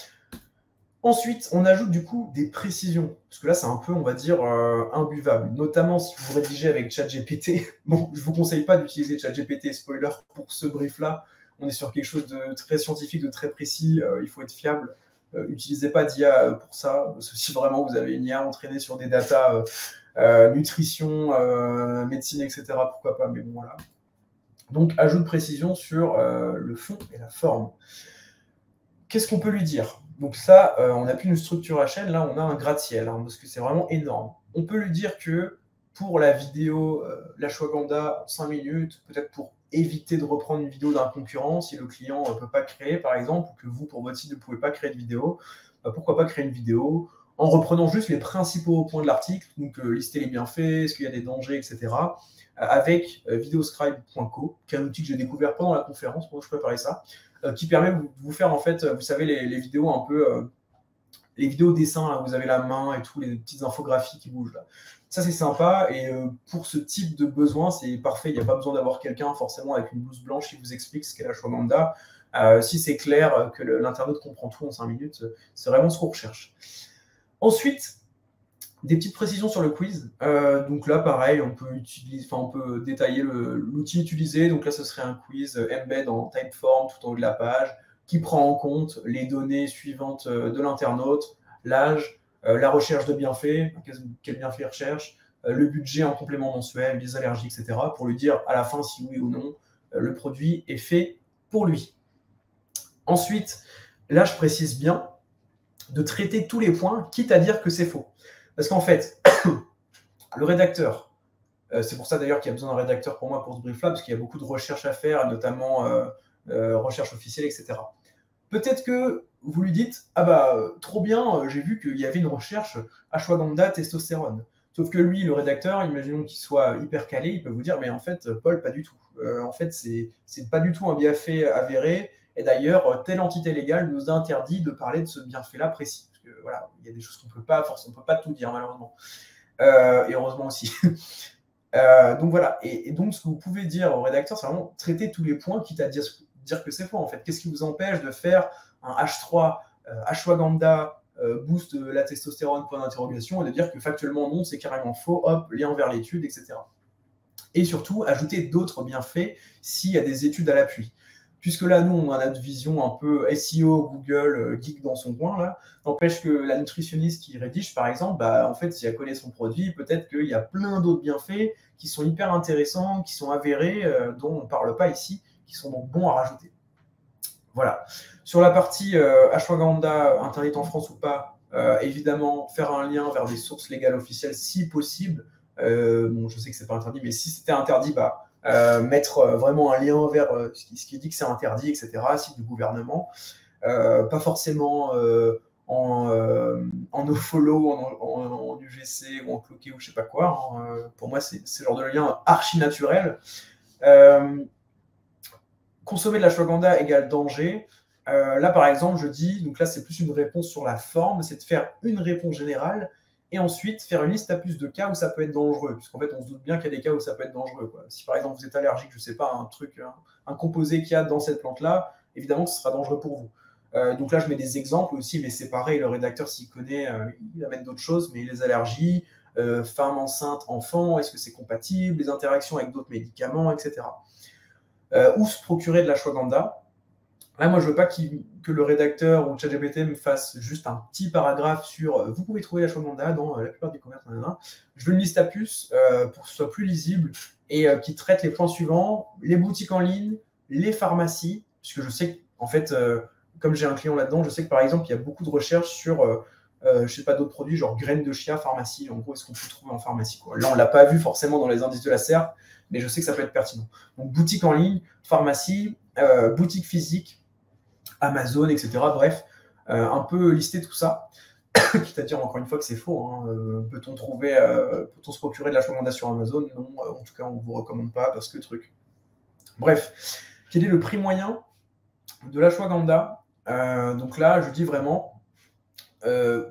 Ensuite, on ajoute du coup des précisions, parce que là, c'est un peu, on va dire, imbuvable, notamment si vous rédigez avec ChatGPT. Bon, je ne vous conseille pas d'utiliser ChatGPT, spoiler, pour ce brief-là. On est sur quelque chose de très scientifique, de très précis, il faut être fiable. Utilisez pas d'IA pour ça, parce que si vraiment vous avez une IA entraînée sur des datas nutrition, médecine, etc., pourquoi pas, mais bon, voilà. Donc, ajout de précision sur le fond et la forme. Qu'est-ce qu'on peut lui dire? Donc ça, on n'a plus une structure à chaîne, là on a un gratte-ciel, hein, parce que c'est vraiment énorme. On peut lui dire que pour la vidéo, l'ashwagandha en 5 minutes, peut-être pour éviter de reprendre une vidéo d'un concurrent si le client ne peut pas créer, par exemple, ou que vous, pour votre site, ne pouvez pas créer de vidéo, pourquoi pas créer une vidéo en reprenant juste les principaux points de l'article, donc lister les bienfaits, est-ce qu'il y a des dangers, etc., avec videoscribe.co, qui est un outil que j'ai découvert pendant la conférence, pendant que je préparais ça, qui permet de vous faire, en fait, vous savez, les vidéos un peu... les vidéos dessins, là, vous avez la main et tout, les petites infographies qui bougent là. Ça, c'est sympa. Et pour ce type de besoin, c'est parfait. Il n'y a pas besoin d'avoir quelqu'un forcément avec une blouse blanche qui vous explique ce qu'est l'ashwagandha. Si c'est clair que l'internaute comprend tout en 5 minutes, c'est vraiment ce qu'on recherche. Ensuite, des petites précisions sur le quiz. Donc là, pareil, on peut détailler l'outil utilisé. Donc là, ce serait un quiz embed en Typeform tout en haut de la page qui prend en compte les données suivantes de l'internaute, l'âge, la recherche de bienfaits, quel bienfait il recherche, le budget en complément mensuel, les allergies, etc., pour lui dire à la fin si oui ou non le produit est fait pour lui. Ensuite, là, je précise bien de traiter tous les points, quitte à dire que c'est faux. Parce qu'en fait, le rédacteur, c'est pour ça d'ailleurs qu'il y a besoin d'un rédacteur pour moi pour ce brief-là, parce qu'il y a beaucoup de recherches à faire, notamment recherche officielle, etc. Peut-être que vous lui dites « Ah bah, trop bien, j'ai vu qu'il y avait une recherche ashwagandha testostérone. » Sauf que lui, le rédacteur, imaginons qu'il soit hyper calé, il peut vous dire « Mais en fait, Paul, pas du tout. En fait, c'est pas du tout un bienfait avéré. Et d'ailleurs, telle entité légale nous interdit de parler de ce bienfait-là précis. » Parce que voilà, il y a des choses qu'on peut pas, forcément, on peut pas tout dire, malheureusement. Et heureusement aussi. Donc voilà. Et donc, ce que vous pouvez dire au rédacteur, c'est vraiment traiter tous les points, quitte à dire que c'est faux en fait. Qu'est-ce qui vous empêche de faire un H3 ashwagandha boost la testostérone point d'interrogation et de dire que factuellement non, c'est carrément faux, hop, lien vers l'étude, etc. Et surtout, ajouter d'autres bienfaits s'il y a des études à l'appui. Puisque là, nous, on a notre vision un peu SEO, Google, geek dans son coin, là, n'empêche que la nutritionniste qui rédige, par exemple, en fait, si elle connaît son produit, peut-être qu'il y a plein d'autres bienfaits qui sont hyper intéressants, qui sont avérés, dont on ne parle pas ici, qui sont donc bons à rajouter. Voilà. Sur la partie ashwagandha, interdite en France ou pas, évidemment, faire un lien vers des sources légales officielles si possible. Bon, je sais que c'est pas interdit, mais si c'était interdit, mettre vraiment un lien vers ce qui dit que c'est interdit, etc., site du gouvernement. Pas forcément en nofollow, en UGC ou en cloqué ou je sais pas quoi. Hein. Pour moi, c'est ce genre de lien archi naturel. Consommer de l'ashwagandha égale danger. Là, par exemple, je dis, donc là, c'est plus une réponse sur la forme, c'est de faire une réponse générale et ensuite faire une liste à plus de cas où ça peut être dangereux. Puisqu'en fait, on se doute bien qu'il y a des cas où ça peut être dangereux. Quoi. Si par exemple, vous êtes allergique, je ne sais pas, un composé qu'il y a dans cette plante-là, évidemment que ce sera dangereux pour vous. Donc là, je mets des exemples aussi, mais c'est pareil, le rédacteur, s'il connaît, il amène d'autres choses, mais les allergies, femmes enceintes, enfants, est-ce que c'est compatible, les interactions avec d'autres médicaments, etc. Ou se procurer de l'ashwagandha. Là, moi, je ne veux pas que le rédacteur ou ChatGPT me fasse juste un petit paragraphe sur vous pouvez trouver l'ashwagandha dans la plupart des commerces. Je veux une liste à puces pour que ce soit plus lisible et qui traite les points suivants, les boutiques en ligne, les pharmacies, puisque je sais qu'en fait, comme j'ai un client là-dedans, je sais que par exemple, il y a beaucoup de recherches sur je sais pas, d'autres produits, genre graines de chia, pharmacie. En gros, est-ce qu'on peut le trouver en pharmacie, quoi. Là, on ne l'a pas vu forcément dans les indices de la SERP, mais je sais que ça peut être pertinent. Donc, boutique en ligne, pharmacie, boutique physique, Amazon, etc. Bref, un peu lister tout ça. Quitte à dire encore une fois que c'est faux. Hein. Peut-on se procurer de l'ashwagandha sur Amazon? Non, en tout cas, on ne vous recommande pas parce que truc. Bref, quel est le prix moyen de l'ashwagandha? Donc là, je dis vraiment,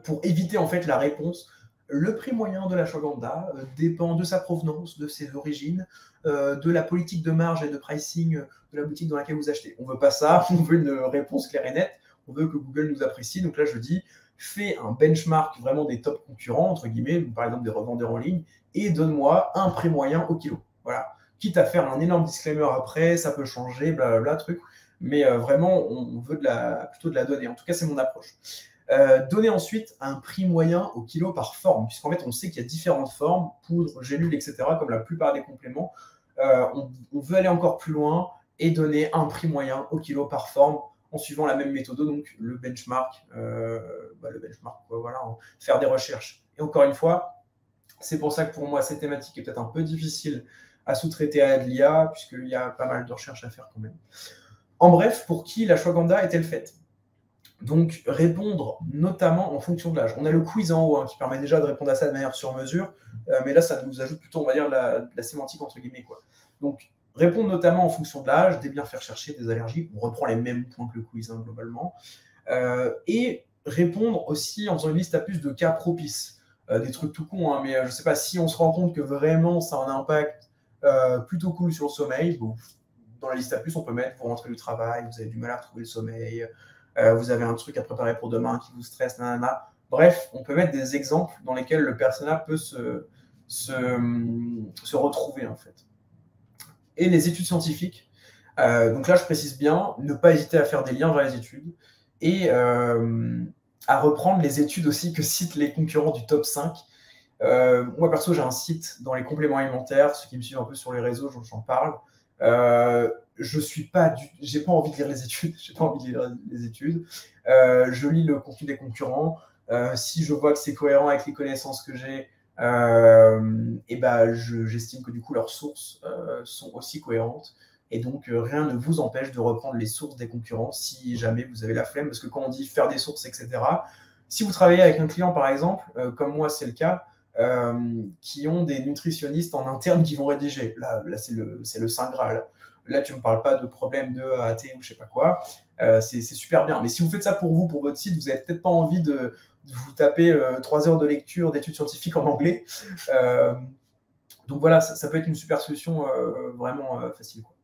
pour éviter en fait la réponse, le prix moyen de l'ashwagandha dépend de sa provenance, de ses origines, de la politique de marge et de pricing de la boutique dans laquelle vous achetez. On ne veut pas ça, on veut une réponse claire et nette, on veut que Google nous apprécie. Donc là, je dis, fais un benchmark vraiment des top concurrents, entre guillemets, par exemple des revendeurs en ligne, et donne-moi un prix moyen au kilo. Voilà. Quitte à faire un énorme disclaimer après, ça peut changer, blablabla, truc. Mais vraiment, on veut plutôt de la donnée. En tout cas, c'est mon approche. Donner ensuite un prix moyen au kilo par forme, puisqu'en fait, on sait qu'il y a différentes formes, poudre, gélules, etc., comme la plupart des compléments. On veut aller encore plus loin et donner un prix moyen au kilo par forme en suivant la même méthode, donc le benchmark, voilà, faire des recherches. Et encore une fois, C'est pour ça que pour moi, cette thématique est peut-être un peu difficile à sous-traiter à de l'IA, puisqu'il y a pas mal de recherches à faire quand même. En bref, pour qui l'ashwagandha est-elle faite? Donc, répondre notamment en fonction de l'âge. On a le quiz en haut qui permet déjà de répondre à ça de manière sur mesure, mais là, ça nous ajoute plutôt, on va dire, la sémantique entre guillemets, quoi. Donc, répondre notamment en fonction de l'âge, des bienfaits recherchés, des allergies. On reprend les mêmes points que le quiz globalement. Et répondre aussi en faisant une liste à plus de cas propices. Des trucs tout cons, mais je ne sais pas, si on se rend compte que vraiment ça a un impact plutôt cool sur le sommeil, bon, dans la liste à plus, on peut mettre vous rentrez du travail, vous avez du mal à retrouver le sommeil, vous avez un truc à préparer pour demain qui vous stresse, nanana. Bref, on peut mettre des exemples dans lesquels le persona peut se retrouver en fait. Et les études scientifiques, donc là je précise bien, ne pas hésiter à faire des liens vers les études et à reprendre les études aussi que citent les concurrents du top 5. Moi perso j'ai un site dans les compléments alimentaires, ceux qui me suivent un peu sur les réseaux, j'en parle. J'ai pas envie de lire les études, je lis le contenu des concurrents. Si je vois que c'est cohérent avec les connaissances que j'ai, j'estime que du coup leurs sources sont aussi cohérentes. Et donc, rien ne vous empêche de reprendre les sources des concurrents si jamais vous avez la flemme. Parce que quand on dit faire des sources, etc., si vous travaillez avec un client, par exemple, comme moi, c'est le cas, qui ont des nutritionnistes en interne qui vont rédiger. Là c'est le Saint Graal. Là, tu ne me parles pas de problème de AT ou je ne sais pas quoi. C'est super bien. Mais si vous faites ça pour vous, pour votre site, vous n'avez peut-être pas envie de vous taper 3 heures de lecture d'études scientifiques en anglais. Donc voilà, ça peut être une super solution vraiment facile, quoi.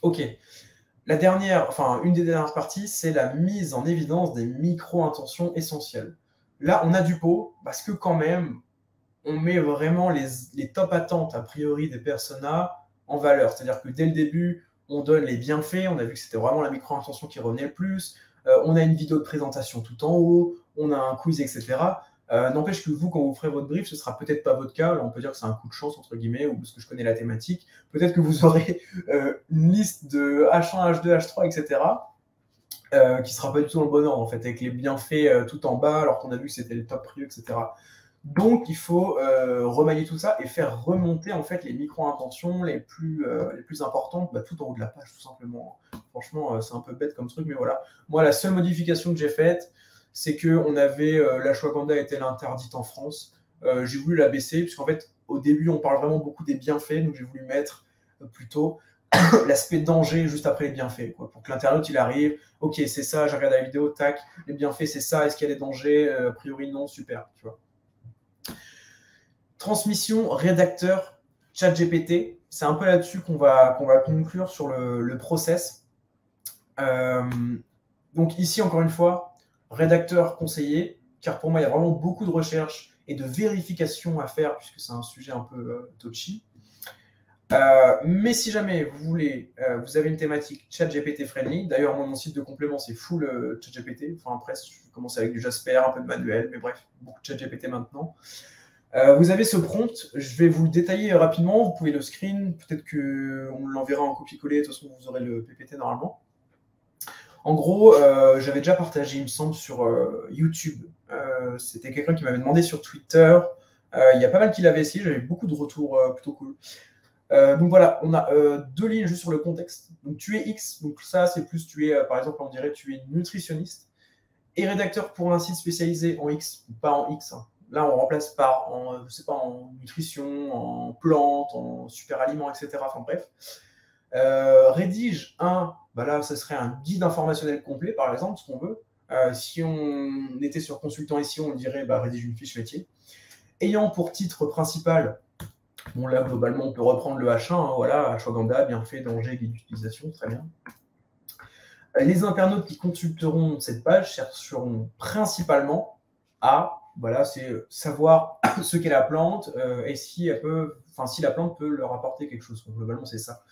Ok. Une des dernières parties, c'est la mise en évidence des micro-intentions essentielles. Là, on a du pot, parce que quand même, on met vraiment les top attentes, a priori, des personas en valeur. C'est-à-dire que dès le début, on donne les bienfaits, on a vu que c'était vraiment la micro-intention qui revenait le plus, on a une vidéo de présentation tout en haut, on a un quiz, etc. N'empêche que vous, quand vous ferez votre brief, ce sera peut-être pas votre cas. Là, on peut dire que c'est un coup de chance, entre guillemets, ou parce que je connais la thématique. Peut-être que vous aurez une liste de H1, H2, H3, etc., qui sera pas du tout dans le bon ordre, en fait, avec les bienfaits tout en bas, alors qu'on a vu que c'était le top prio, etc. Donc, il faut remailler tout ça et faire remonter, en fait, les micro-intentions les plus importantes, tout en haut de la page, tout simplement. Franchement, c'est un peu bête comme truc, mais voilà. Moi, la seule modification que j'ai faite, c'est qu'on avait l'ashwagandha était interdite en France. J'ai voulu la baisser, puisqu'en fait, au début, on parle vraiment beaucoup des bienfaits, donc j'ai voulu mettre plutôt l'aspect danger juste après les bienfaits, quoi, pour que l'internaute il arrive, ok, c'est ça, j'ai regardé la vidéo, tac, les bienfaits c'est ça, est-ce qu'il y a des dangers? A priori non, super, tu vois. Transmission rédacteur ChatGPT, c'est un peu là-dessus qu'on va conclure sur le process. Donc ici, encore une fois, rédacteur conseillé, car pour moi, il y a vraiment beaucoup de recherche et de vérification à faire, puisque c'est un sujet un peu touchy. Mais si jamais vous voulez, vous avez une thématique ChatGPT friendly, d'ailleurs, moi, mon site de complément, c'est full ChatGPT. Enfin, après, je commence avec du Jasper, un peu de manuel, mais bref, beaucoup de ChatGPT maintenant. Vous avez ce prompt, je vais vous le détailler rapidement, vous pouvez le screen, peut-être qu'on l'enverra en copier-coller, de toute façon, vous aurez le PPT normalement. En gros, j'avais déjà partagé, il me semble, sur YouTube. C'était quelqu'un qui m'avait demandé sur Twitter. Il y a pas mal qui l'avaient essayé, j'avais beaucoup de retours plutôt cool. Donc voilà, on a 2 lignes juste sur le contexte. Donc tu es X, donc ça c'est plus tu es, par exemple, on dirait tu es nutritionniste et rédacteur pour un site spécialisé en X, pas en X. Hein. Là on remplace par en, je sais pas, en nutrition, en plantes, en super aliments, etc. Enfin bref. Rédige un, là ce serait un guide informationnel complet par exemple, ce qu'on veut. Si on était sur consultant ici, on dirait rédige une fiche métier. Ayant pour titre principal, bon là globalement on peut reprendre le H1, voilà, ashwagandha, bienfait, danger, guide d'utilisation, très bien. Les internautes qui consulteront cette page chercheront principalement à, c'est savoir ce qu'est la plante et si la plante peut leur apporter quelque chose. Donc, globalement c'est ça.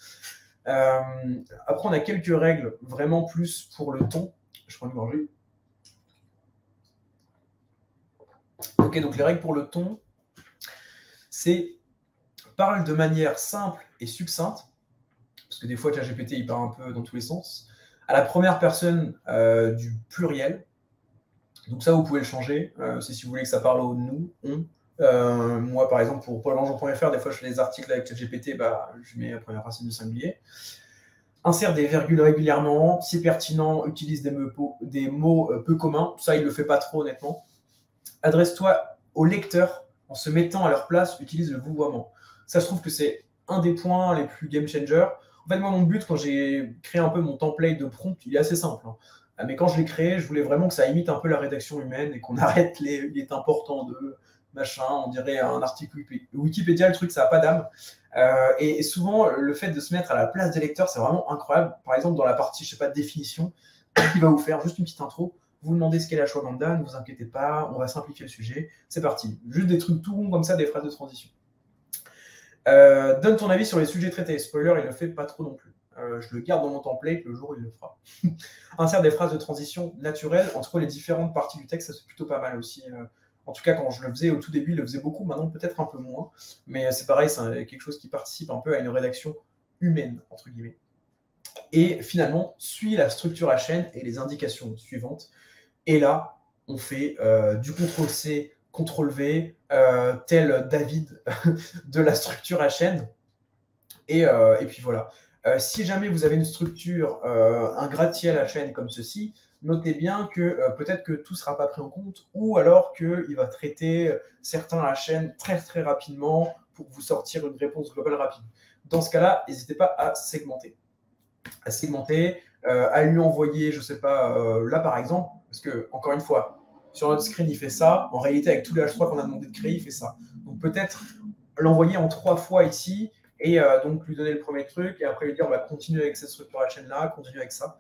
Après on a quelques règles vraiment plus pour le ton. Je prends une gorgée. Ok, donc les règles pour le ton, c'est parle de manière simple et succincte, parce que des fois ChatGPT il part un peu dans tous les sens, à la première personne du pluriel. Donc ça vous pouvez le changer, c'est si vous voulez que ça parle au nous, on, Moi, par exemple, pour paulmangeant.fr, des fois, je fais des articles avec ChatGPT, bah, je mets la première racine du singulier. Insère des virgules régulièrement, si pertinent, utilise des mots peu communs. Ça, il ne le fait pas trop, honnêtement. Adresse-toi aux lecteurs en se mettant à leur place, utilise le vouvoiement. Ça, je trouve que c'est un des points les plus game changer. En fait, moi, mon but, quand j'ai créé un peu mon template de prompt, il est assez simple. Hein. Mais quand je l'ai créé, je voulais vraiment que ça imite un peu la rédaction humaine et qu'on arrête il est important de machin, on dirait un article Wikipédia, le truc, ça n'a pas d'âme. Et souvent, le fait de se mettre à la place des lecteurs, c'est vraiment incroyable. Par exemple, dans la partie, je sais pas, définition, il va vous faire juste une petite intro. Vous demandez ce qu'est l'ashwagandha, ne vous inquiétez pas, on va simplifier le sujet. C'est parti. Juste des trucs tout ronds comme ça, des phrases de transition. Donne ton avis sur les sujets traités. Spoiler, il ne le fait pas trop non plus. Je le garde dans mon template, le jour où il le fera. Insère des phrases de transition naturelles entre les différentes parties du texte, ça c'est plutôt pas mal aussi. En tout cas, quand je le faisais au tout début, il le faisait beaucoup, maintenant peut-être un peu moins. Mais c'est pareil, c'est quelque chose qui participe un peu à une rédaction humaine, entre guillemets. Et finalement, suit la structure à chaîne et les indications suivantes. Et là, on fait du CTRL-C, CTRL-V, tel David de la structure à chaîne. Et puis voilà. Si jamais vous avez une structure, un gratte-ciel à chaîne comme ceci, notez bien que peut-être que tout ne sera pas pris en compte, ou alors qu'il va traiter certains à la chaîne très très rapidement pour vous sortir une réponse globale rapide. Dans ce cas-là, n'hésitez pas à segmenter. À lui envoyer, je ne sais pas, là par exemple, parce que, encore une fois, sur notre screen, il fait ça. En réalité, avec tous les H3 qu'on a demandé de créer, il fait ça. Donc peut-être l'envoyer en 3 fois ici, et donc lui donner le premier truc, et après lui dire, on va continuer avec cette structure à chaîne-là, continuer avec ça.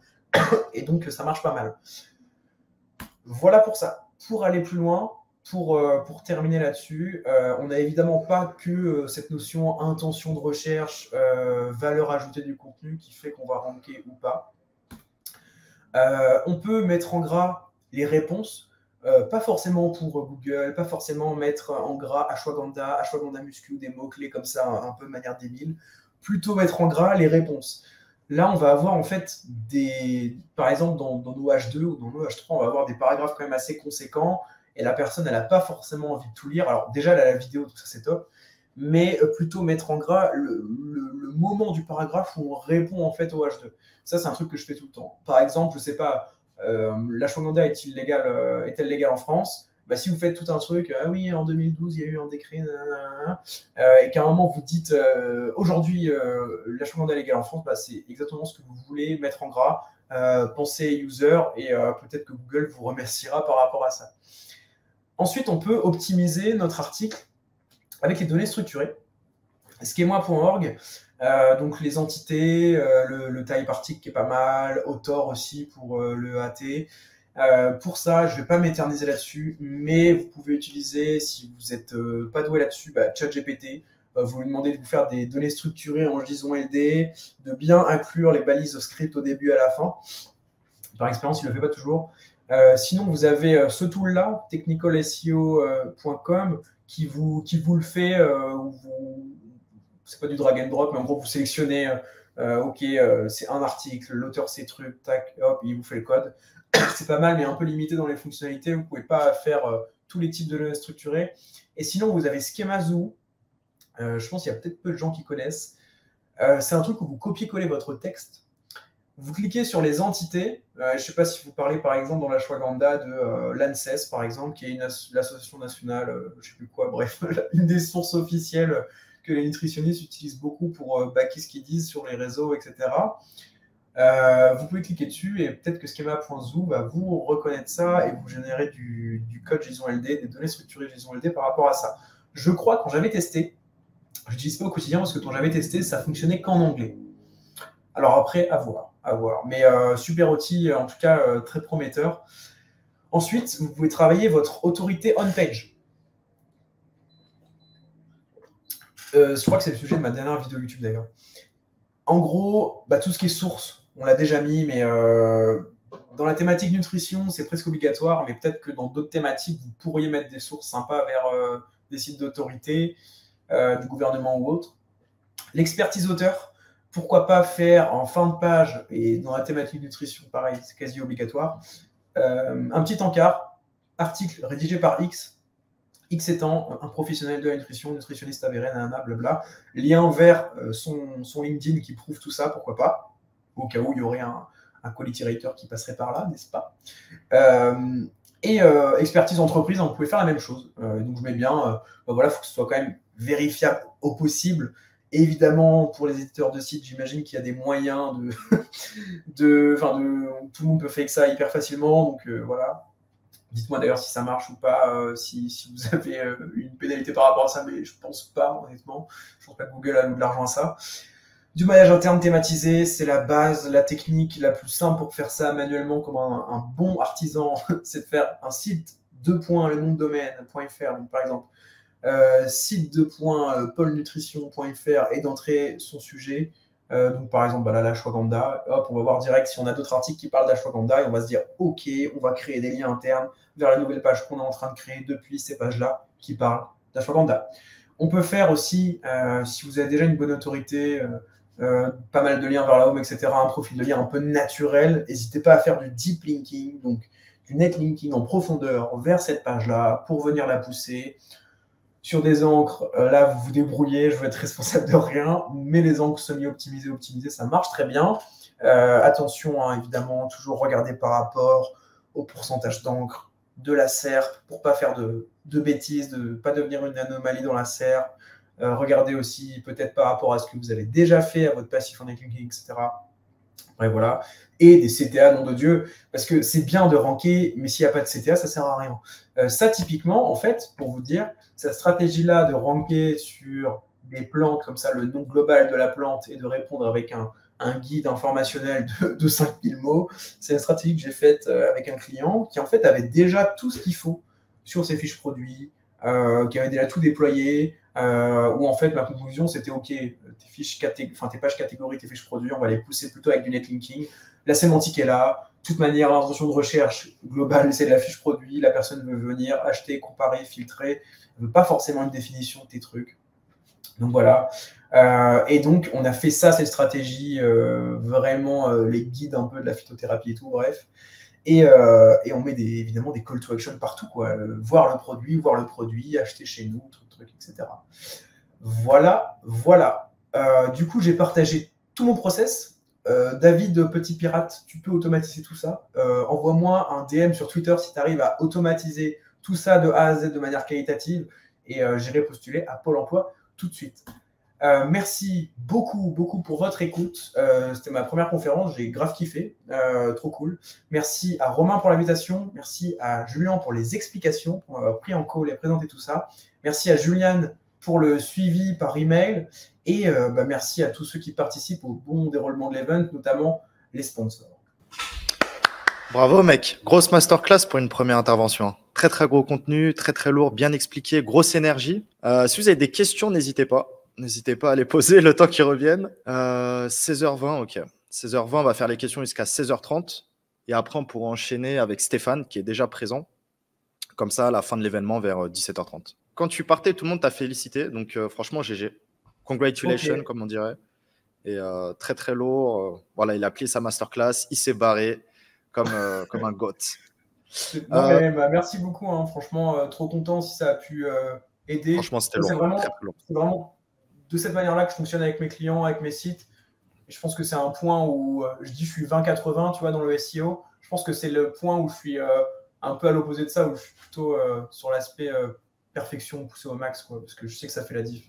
Et donc, ça marche pas mal. Voilà pour ça. Pour aller plus loin, pour terminer là-dessus, on n'a évidemment pas que cette notion intention de recherche, valeur ajoutée du contenu qui fait qu'on va ranker ou pas. On peut mettre en gras les réponses, pas forcément pour Google, pas forcément mettre en gras ashwagandha muscu, des mots-clés comme ça, un peu de manière débile, plutôt mettre en gras les réponses. Là, on va avoir en fait par exemple, dans nos H2 ou dans nos H3, on va avoir des paragraphes quand même assez conséquents et la personne, elle n'a pas forcément envie de tout lire. Alors déjà, elle a la vidéo, tout ça, c'est top, mais plutôt mettre en gras le moment du paragraphe où on répond en fait au H2. Ça, c'est un truc que je fais tout le temps. Par exemple, je sais pas, l'ashwagandha est-elle légale en France? Bah, si vous faites tout un truc, ah oui, en 2012, il y a eu un décret, et qu'à un moment vous dites aujourd'hui l'ashwagandha est légale en France, bah, c'est exactement ce que vous voulez mettre en gras. Pensez user et peut-être que Google vous remerciera par rapport à ça. Ensuite, on peut optimiser notre article avec les données structurées. Schema.org, donc les entités, le type article qui est pas mal, author aussi pour le AT. Pour ça, je ne vais pas m'éterniser là-dessus, mais vous pouvez utiliser, si vous n'êtes pas doué là-dessus, ChatGPT. Vous lui demandez de vous faire des données structurées en JSON LD, de bien inclure les balises script au début et à la fin. Par expérience, il ne le fait pas toujours. Sinon, vous avez ce tool-là, technicalseo.com, qui vous le fait, c'est pas du drag and drop, mais en gros, vous sélectionnez, ok, c'est un article, l'auteur c'est truc, tac, hop, il vous fait le code. C'est pas mal, mais un peu limité dans les fonctionnalités. Vous pouvez pas faire tous les types de données structurées. Et sinon, vous avez Schemazoo. Je pense qu'il y a peut-être peu de gens qui connaissent. C'est un truc où vous copiez-collez votre texte. Vous cliquez sur les entités. Je ne sais pas si vous parlez, par exemple, dans l'ashwagandha de l'ANSES, par exemple, qui est l'association nationale, je ne sais plus quoi, bref, une des sources officielles que les nutritionnistes utilisent beaucoup pour backer ce qu'ils disent sur les réseaux, etc. Vous pouvez cliquer dessus et peut-être que schema.zoo va vous reconnaître ça et vous générer du code JSON LD, des données structurées JSON LD par rapport à ça. Je crois quand j'avais testé, je n'utilise pas au quotidien parce que quand j'avais testé, ça fonctionnait qu'en anglais. Alors après, à voir. Mais super outil, en tout cas très prometteur. Ensuite, vous pouvez travailler votre autorité on-page. Je crois que c'est le sujet de ma dernière vidéo YouTube d'ailleurs. En gros, tout ce qui est source, on l'a déjà mis, mais dans la thématique nutrition, c'est presque obligatoire, mais peut-être que dans d'autres thématiques, vous pourriez mettre des sources sympas vers des sites d'autorité, du gouvernement ou autre. L'expertise auteur, pourquoi pas faire en fin de page, et dans la thématique nutrition, pareil, c'est quasi obligatoire, un petit encart, article rédigé par X, X étant un professionnel de la nutrition, nutritionniste avéré, nanana, blabla. Lien vers son LinkedIn qui prouve tout ça, pourquoi pas, au cas où il y aurait un quality rater qui passerait par là, n'est-ce pas? Et expertise entreprise, vous pouvez faire la même chose. Donc je mets bien, voilà, il faut que ce soit quand même vérifiable au possible. Évidemment, pour les éditeurs de sites, j'imagine qu'il y a des moyens tout le monde peut faire ça hyper facilement. Donc voilà. Dites-moi d'ailleurs si ça marche ou pas, si vous avez une pénalité par rapport à ça, mais je pense pas, honnêtement. Je pense pas que Google alloue de l'argent à ça. Du maillage interne thématisé, c'est la base, la technique la plus simple pour faire ça manuellement comme un bon artisan, c'est de faire un site le nom de domaine.fr, donc par exemple, site polnutrition.fr et d'entrer son sujet. Donc par exemple, là, l'ashwagandha, hop, on va voir direct si on a d'autres articles qui parlent d'ashwagandha et on va se dire, ok, on va créer des liens internes vers la nouvelle page qu'on est en train de créer depuis ces pages-là qui parlent d'ashwagandha. On peut faire aussi, si vous avez déjà une bonne autorité, pas mal de liens vers la home, etc., un profil de lien un peu naturel, n'hésitez pas à faire du deep linking, donc du net linking en profondeur vers cette page-là pour venir la pousser. Sur des encres, là, vous vous débrouillez, je veux être responsable de rien, mais les encres semi-optimisées, ça marche très bien. Attention, hein, évidemment, toujours regarder par rapport au pourcentage d'encre de la SERP pour ne pas faire de bêtises, de ne pas devenir une anomalie dans la SERP. Regardez aussi peut-être par rapport à ce que vous avez déjà fait à votre passif en netlinking, etc. Ouais, voilà. Et des CTA, nom de Dieu, parce que c'est bien de ranker, mais s'il n'y a pas de CTA, ça ne sert à rien. Ça, typiquement, en fait, pour vous dire, cette stratégie-là de ranker sur des plantes, comme ça, le nom global de la plante, et de répondre avec un guide informationnel de 5000 mots, c'est une stratégie que j'ai faite avec un client qui, en fait, avait déjà tout ce qu'il faut sur ses fiches produits, qui avait déjà tout déployé, où en fait ma conclusion c'était ok, tes pages catégories, tes fiches produits, on va les pousser plutôt avec du netlinking. La sémantique est là. De toute manière, l'intention de recherche globale, c'est de la fiche produit. La personne veut venir acheter, comparer, filtrer. Elle ne veut pas forcément une définition de tes trucs. Donc voilà. Et donc, on a fait ça, cette stratégie, vraiment les guides un peu de la phytothérapie et tout, bref. Et on met évidemment des call to action partout, quoi. Voir le produit, acheter chez nous, etc. Voilà. Du coup, j'ai partagé tout mon process. David, petit pirate, tu peux automatiser tout ça. Envoie-moi un DM sur Twitter si tu arrives à automatiser tout ça de A à Z de manière qualitative et j'irai postuler à Pôle emploi tout de suite. Merci beaucoup pour votre écoute. C'était ma première conférence, j'ai grave kiffé, trop cool. Merci à Romain pour l'invitation, merci à Julien pour les explications, pour m'avoir pris en call et présenter tout ça. Merci à Juliane pour le suivi par email et merci à tous ceux qui participent au bon déroulement de l'event, notamment les sponsors. Bravo mec, grosse masterclass pour une première intervention. Très gros contenu, très lourd, bien expliqué, grosse énergie. Si vous avez des questions, n'hésitez pas à les poser le temps qu'ils reviennent. 16h20, ok. 16h20, on va faire les questions jusqu'à 16h30. Et après, on pourra enchaîner avec Stéphane, qui est déjà présent. Comme ça, à la fin de l'événement, vers 17h30. Quand tu partais, tout le monde t'a félicité. Donc, franchement, GG. Congratulations, okay, comme on dirait. Et très lourd. Voilà, il a plié sa masterclass. Il s'est barré comme un goth. Merci beaucoup. Hein. Franchement, trop content si ça a pu aider. Franchement, c'était lourd. C'est vraiment de cette manière-là que je fonctionne avec mes clients, avec mes sites. Et je pense que c'est un point où je suis 20-80, tu vois, dans le SEO. Je pense que c'est le point où je suis un peu à l'opposé de ça, où je suis plutôt sur l'aspect perfection poussé au max, quoi, parce que je sais que ça fait la diff.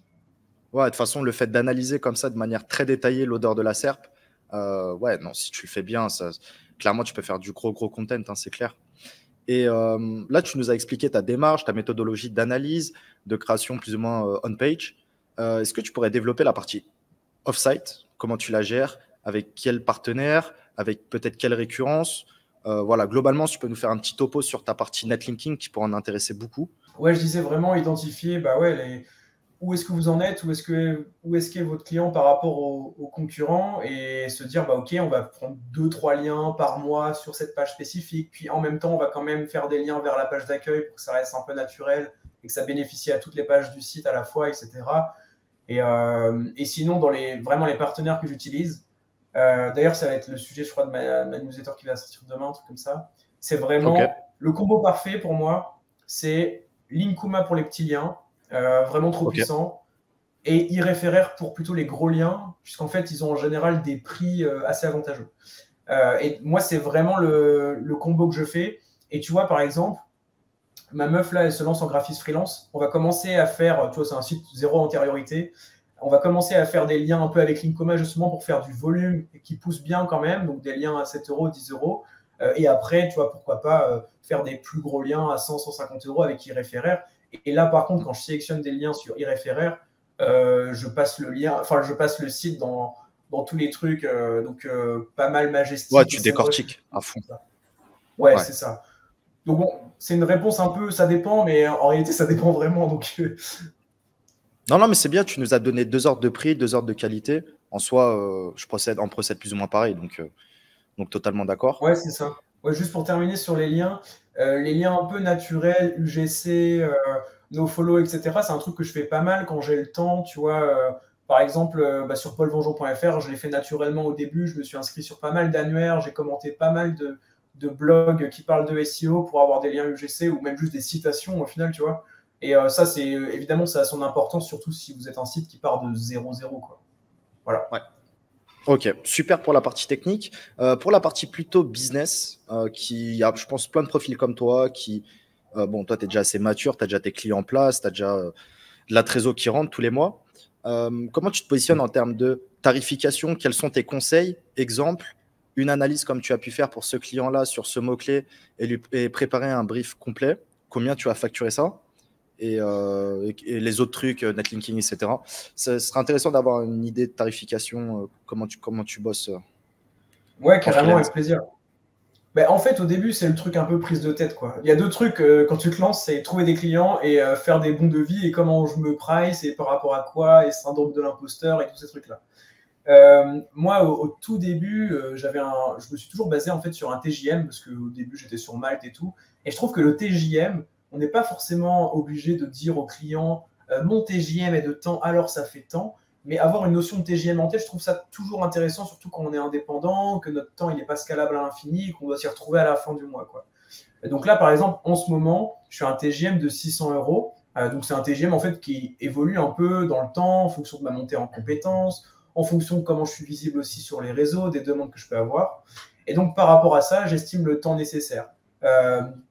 Ouais, de toute façon, le fait d'analyser comme ça de manière très détaillée l'odeur de la SERP, si tu le fais bien, clairement, tu peux faire du gros content, hein, c'est clair. Et là, tu nous as expliqué ta démarche, ta méthodologie d'analyse, de création plus ou moins on-page. Est-ce que tu pourrais développer la partie off-site? Comment tu la gères? Avec quel partenaire? Avec peut-être quelle récurrence? Voilà, globalement, si tu peux nous faire un petit topo sur ta partie netlinking qui pourrait en intéresser beaucoup. Ouais, je disais vraiment identifier où est-ce que vous en êtes, où est-ce qu'est votre client par rapport aux concurrents et se dire, ok, on va prendre 2-3 liens par mois sur cette page spécifique, puis en même temps, on va quand même faire des liens vers la page d'accueil pour que ça reste un peu naturel et que ça bénéficie à toutes les pages du site à la fois, etc. Et sinon, dans vraiment les partenaires que j'utilise, d'ailleurs, ça va être le sujet, je crois, de ma newsletter qui va sortir demain, un truc comme ça, c'est vraiment le combo parfait pour moi, c'est Linkuma pour les petits liens, vraiment trop Ok. puissant. Et iReferaire pour plutôt les gros liens, puisqu'en fait, ils ont en général des prix assez avantageux. Et moi, c'est vraiment le combo que je fais. Et tu vois, par exemple, ma meuf, là, elle se lance en graphisme freelance. On va commencer à faire, tu vois, c'est un site zéro antériorité. On va commencer à faire des liens un peu avec Linkoma, justement, pour faire du volume qui pousse bien quand même. Donc, des liens à 7 euros, 10 euros. Et après, tu vois, pourquoi pas faire des plus gros liens à 100, 150 euros avec iReferaire. Et là, par contre, quand je sélectionne des liens sur iReferaire, je passe le lien, enfin, je passe le site dans tous les trucs. Donc, pas mal Ouais, Majestic et tu SEMrush. décortiques à fond. Ouais, Ouais. c'est ça. Donc bon, c'est une réponse un peu, ça dépend, mais en réalité, ça dépend vraiment. Donc, Non, non, mais c'est bien, tu nous as donné 2 ordres de prix, 2 ordres de qualité. En soi, on procède plus ou moins pareil, donc totalement d'accord. ouais, c'est ça. Ouais, juste pour terminer sur les liens un peu naturels, UGC, nofollow, etc., c'est un truc que je fais pas mal quand j'ai le temps, tu vois. Par exemple, sur paulvengeon.fr, je l'ai fait naturellement au début, je me suis inscrit sur pas mal d'annuaires, j'ai commenté pas mal de blogs qui parlent de SEO pour avoir des liens UGC ou même juste des citations au final, tu vois. Et ça, c'est évidemment, ça a son importance, surtout si vous êtes un site qui part de 0,0, quoi. Voilà. Ouais. Ok, super pour la partie technique. Pour la partie plutôt business, qui a, je pense, plein de profils comme toi, bon, toi, tu es déjà assez mature, tu as déjà tes clients en place, tu as déjà de la trésor qui rentre tous les mois. Comment tu te positionnes en termes de tarification? Quels sont tes conseils? Exemple, une analyse comme tu as pu faire pour ce client-là sur ce mot-clé et préparer un brief complet. Combien tu as facturé ça? Et les autres trucs, netlinking, etc. Ce serait intéressant d'avoir une idée de tarification, comment tu bosses Ouais, en carrément, freelance. avec plaisir. Ben, en fait, au début, c'est le truc un peu prise de tête, quoi. Il y a deux trucs quand tu te lances, c'est trouver des clients et faire des bons devis et comment je me price et par rapport à quoi et syndrome de l'imposteur et tous ces trucs-là. Moi, au tout début, je me suis toujours basé en fait sur un TJM parce qu'au début, j'étais sur Malte et tout. Et je trouve que le TJM, on n'est pas forcément obligé de dire au client mon TJM est de temps, alors ça fait tant. Mais avoir une notion de TJM en tête, je trouve ça toujours intéressant, surtout quand on est indépendant, que notre temps il n'est pas scalable à l'infini, qu'on doit s'y retrouver à la fin du mois, quoi. Et donc là, par exemple, en ce moment, je suis à un TJM de 600 euros. Donc c'est un TJM en fait qui évolue un peu dans le temps en fonction de ma montée en compétences, en fonction de comment je suis visible aussi sur les réseaux, des demandes que je peux avoir. Et donc par rapport à ça, j'estime le temps nécessaire.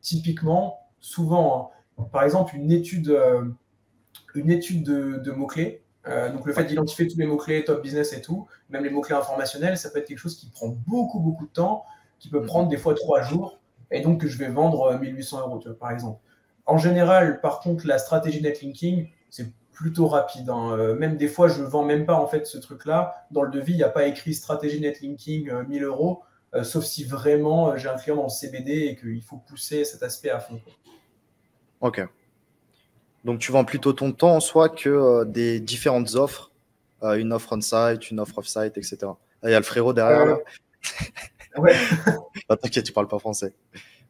Typiquement, souvent, hein, par exemple, une étude de mots-clés, donc le fait Ouais. d'identifier tous les mots-clés, top business et tout, même les mots-clés informationnels, ça peut être quelque chose qui prend beaucoup, beaucoup de temps, qui peut Mhm. prendre des fois 3 jours, et donc que je vais vendre 1800 euros, tu vois, par exemple. En général, par contre, la stratégie netlinking, c'est plutôt rapide, hein. Même des fois, je ne vends même pas en fait ce truc-là. Dans le devis, il n'y a pas écrit stratégie netlinking 1000 euros, sauf si vraiment j'ai un client dans le CBD et qu'il faut pousser cet aspect à fond, quoi. Ok. Donc, tu vends plutôt ton temps en soi que des différentes offres, une offre on-site, une offre off-site, etc. Là, il y a le frérot derrière, Euh, là. ouais. Ah, t'inquiète, tu parles pas français.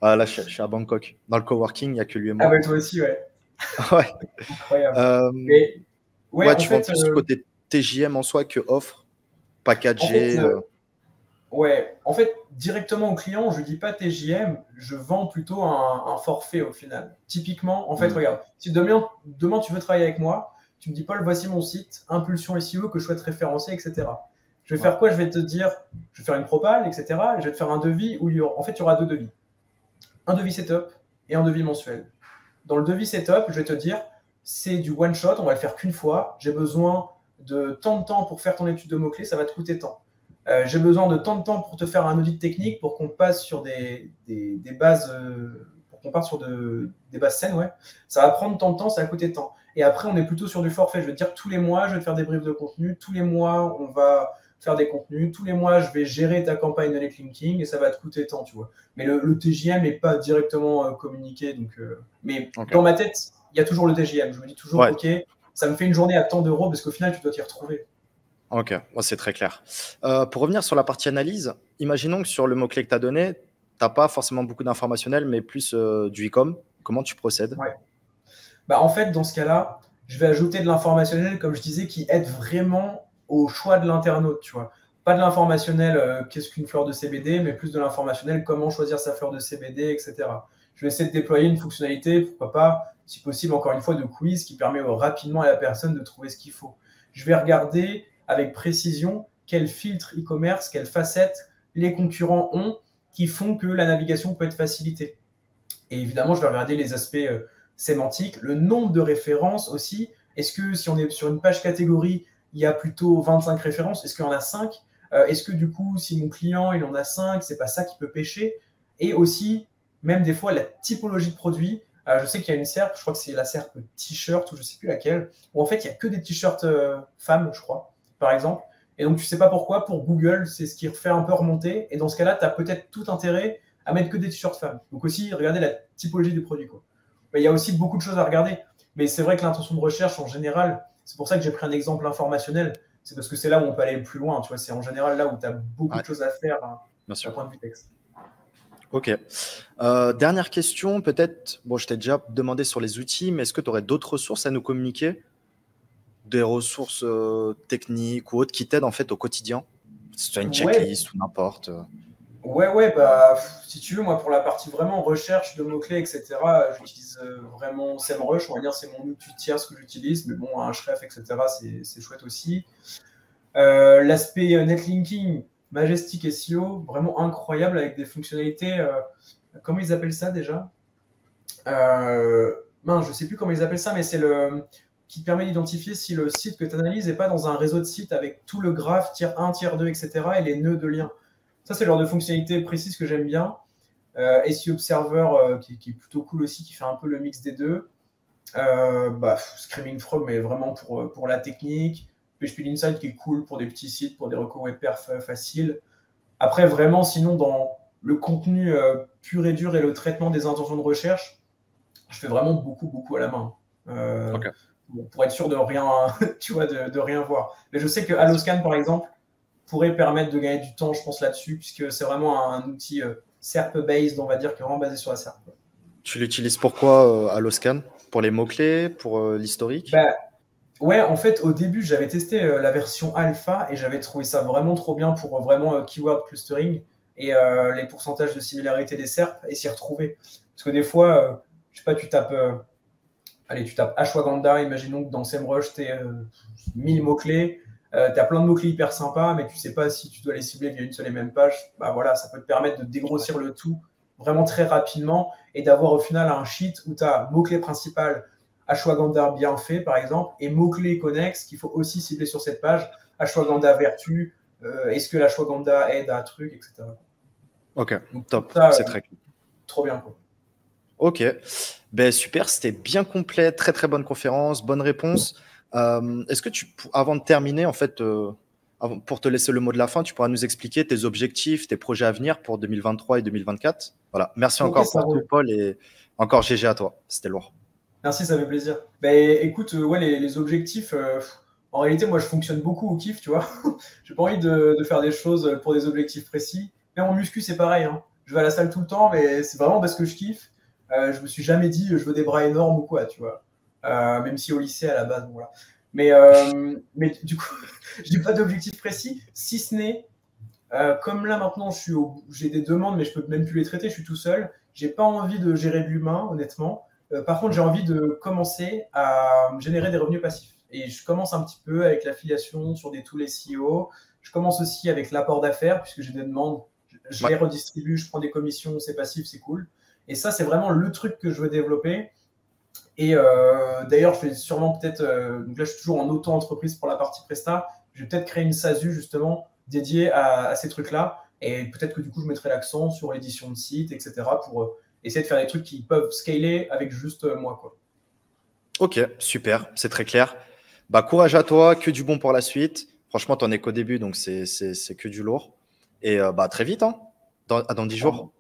Ah, là, je suis à Bangkok. Dans le coworking, il n'y a que lui et Ah moi. ouais, toi aussi, ouais. Ouais. Incroyable. Euh, Mais ouais, ouais, tu vends plus côté TJM en soi que offre, en fait, packagé. ouais, en fait, directement au client, je dis pas TJM, je vends plutôt un forfait au final. Typiquement, en fait, Hmm. regarde, si demain tu veux travailler avec moi, tu me dis Paul, voici mon site, Impulsion SEO que je souhaite référencer, etc. Je vais Ouais. faire quoi? Je vais te dire, je vais faire une propale, etc. Et je vais te faire un devis où en fait, il y aura deux devis. Un devis setup et un devis mensuel. Dans le devis setup, je vais te dire, c'est du one shot, on va le faire qu'une fois. J'ai besoin de tant de temps pour faire ton étude de mots-clés, ça va te coûter tant. J'ai besoin de tant de temps pour te faire un audit technique pour qu'on passe sur des bases, pour qu'on parte sur des bases saines, ouais. Ça va prendre tant de temps, ça va coûter tant. Et après, on est plutôt sur du forfait. Je vais te dire tous les mois, je vais te faire des briefs de contenu. Tous les mois, on va faire des contenus. Tous les mois, je vais gérer ta campagne de netlinking et ça va te coûter tant, tu vois. Mais le TJM n'est pas directement communiqué. Donc, mais Ok. dans ma tête, il y a toujours le TJM. Je me dis toujours, Ouais. OK, ça me fait une journée à tant d'euros parce qu'au final, tu dois t'y retrouver. Ok. Ouais, c'est très clair. Pour revenir sur la partie analyse, imaginons que sur le mot-clé que tu as donné, tu n'as pas forcément beaucoup d'informationnel, mais plus du e-com. Comment tu procèdes? Ouais. Bah, en fait, dans ce cas-là, je vais ajouter de l'informationnel, comme je disais, qui aide vraiment au choix de l'internaute, tu vois. Pas de l'informationnel, qu'est-ce qu'une fleur de CBD, mais plus de l'informationnel, comment choisir sa fleur de CBD, etc. Je vais essayer de déployer une fonctionnalité, pourquoi pas, si possible, encore une fois, de quiz qui permet rapidement à la personne de trouver ce qu'il faut. Je vais regarder avec précision quels filtres e-commerce, quelles facettes les concurrents ont qui font que la navigation peut être facilitée. Et évidemment, je vais regarder les aspects sémantiques, le nombre de références aussi. Est-ce que si on est sur une page catégorie, il y a plutôt 25 références? Est-ce qu'il y en a 5? Est-ce que du coup, si mon client il en a 5, c'est pas ça qui peut pêcher? Et aussi, même des fois, la typologie de produit. Je sais qu'il y a une SERP, je crois que c'est la SERP t-shirt ou je sais plus laquelle, où en fait, il n'y a que des t-shirts femmes, je crois, par exemple. Et donc, tu sais pas pourquoi, pour Google, c'est ce qui fait un peu remonter. Et dans ce cas-là, tu as peut-être tout intérêt à mettre que des t-shirts femmes. Donc aussi, regardez la typologie des produits, quoi. Mais il y a aussi beaucoup de choses à regarder. Mais c'est vrai que l'intention de recherche, en général, c'est pour ça que j'ai pris un exemple informationnel. C'est parce que c'est là où on peut aller le plus loin. Tu vois, c'est en général là où tu as beaucoup de choses à faire d'un point de vue texte. Ok. Dernière question, peut-être. Bon, je t'ai déjà demandé sur les outils, mais est-ce que tu aurais d'autres ressources à nous communiquer? Des ressources techniques ou autres qui t'aident en fait au quotidien? Si tu as une checklist ou n'importe. Ouais, bah, si tu veux, moi, pour la partie vraiment recherche de mots-clés, etc., j'utilise vraiment SEMrush. On va dire c'est mon outil tierce que j'utilise, mais bon, un Href, etc., c'est chouette aussi. L'aspect netlinking, Majestic SEO, vraiment incroyable avec des fonctionnalités. Comment ils appellent ça déjà? Je sais plus comment ils appellent ça, mais c'est le qui te permet d'identifier si le site que tu analyses n'est pas dans un réseau de sites avec tout le graphe, tier 1, tier 2, etc., et les nœuds de liens. Ça, c'est le genre de fonctionnalité précise que j'aime bien. SEO Observer, qui est plutôt cool aussi, qui fait un peu le mix des deux. Screaming Frog, mais vraiment pour la technique. PHP Insight, qui est cool pour des petits sites, pour des recours web perf faciles. Après, vraiment, sinon, dans le contenu pur et dur et le traitement des intentions de recherche, je fais vraiment beaucoup à la main. Ok. Bon, pour être sûr de rien, tu vois, de rien voir. Mais je sais que Alloscan, par exemple, pourrait permettre de gagner du temps, je pense, là-dessus, puisque c'est vraiment un outil SERP-based, on va dire, qui est vraiment basé sur la SERP. Tu l'utilises pourquoi Alloscan? Pour les mots-clés? Pour l'historique? Ouais, en fait, au début, j'avais testé la version alpha et j'avais trouvé ça vraiment trop bien pour vraiment keyword clustering et les pourcentages de similarité des SERP et s'y retrouver. Parce que des fois, je sais pas, tu tapes ashwagandha, imaginons que dans SEMrush, tu 1000 mots-clés, tu as plein de mots-clés hyper sympas, mais tu sais pas si tu dois les cibler via une seule et même page. Bah voilà, ça peut te permettre de dégrossir le tout vraiment très rapidement et d'avoir au final un sheet où tu as mots-clés principal, ashwagandha bien fait par exemple, et mots-clés connexes qu'il faut aussi cibler sur cette page, ashwagandha vertu, est-ce que l'ashwagandha aide à un truc, etc. Ok, donc, top, ça, c'est très cool. Trop bien, quoi. Ok, super, c'était bien complet, très bonne conférence, bonne réponse. Est-ce que avant de terminer, en fait, pour te laisser le mot de la fin, tu pourras nous expliquer tes objectifs, tes projets à venir pour 2023 et 2024? Voilà, merci encore pour tout, Paul, et encore GG à toi, c'était lourd. Merci, ça fait plaisir. Écoute, les objectifs, en réalité, moi, je fonctionne beaucoup au kiff, tu vois. J'ai pas envie de faire des choses pour des objectifs précis. Mais en muscu, c'est pareil, hein. Je vais à la salle tout le temps, mais c'est vraiment parce que je kiffe. Je me suis jamais dit, je veux des bras énormes ou quoi, tu vois. Même si au lycée, à la base, bon, voilà. Mais du coup, je n'ai pas d'objectif précis, si ce n'est, comme là maintenant, j'ai des demandes, mais je peux même plus les traiter, je suis tout seul. J'ai pas envie de gérer de l'humain, honnêtement. Par contre, j'ai envie de commencer à générer des revenus passifs. Et je commence un petit peu avec l'affiliation sur des tools SEO. Je commence aussi avec l'apport d'affaires, puisque j'ai des demandes. Je les redistribue, je prends des commissions, c'est passif, c'est cool. Et ça, c'est vraiment le truc que je veux développer. Et d'ailleurs, je vais sûrement peut-être... donc là, je suis toujours en auto-entreprise pour la partie Presta. Je vais peut-être créer une SASU, justement, dédiée à ces trucs-là. Et peut-être que du coup, je mettrai l'accent sur l'édition de site, etc. pour essayer de faire des trucs qui peuvent scaler avec juste moi, quoi. Ok, super, c'est très clair. Courage à toi, que du bon pour la suite. Franchement, tu n'en es qu'au début, donc c'est que du lourd. Et très vite, hein, dans 10 jours.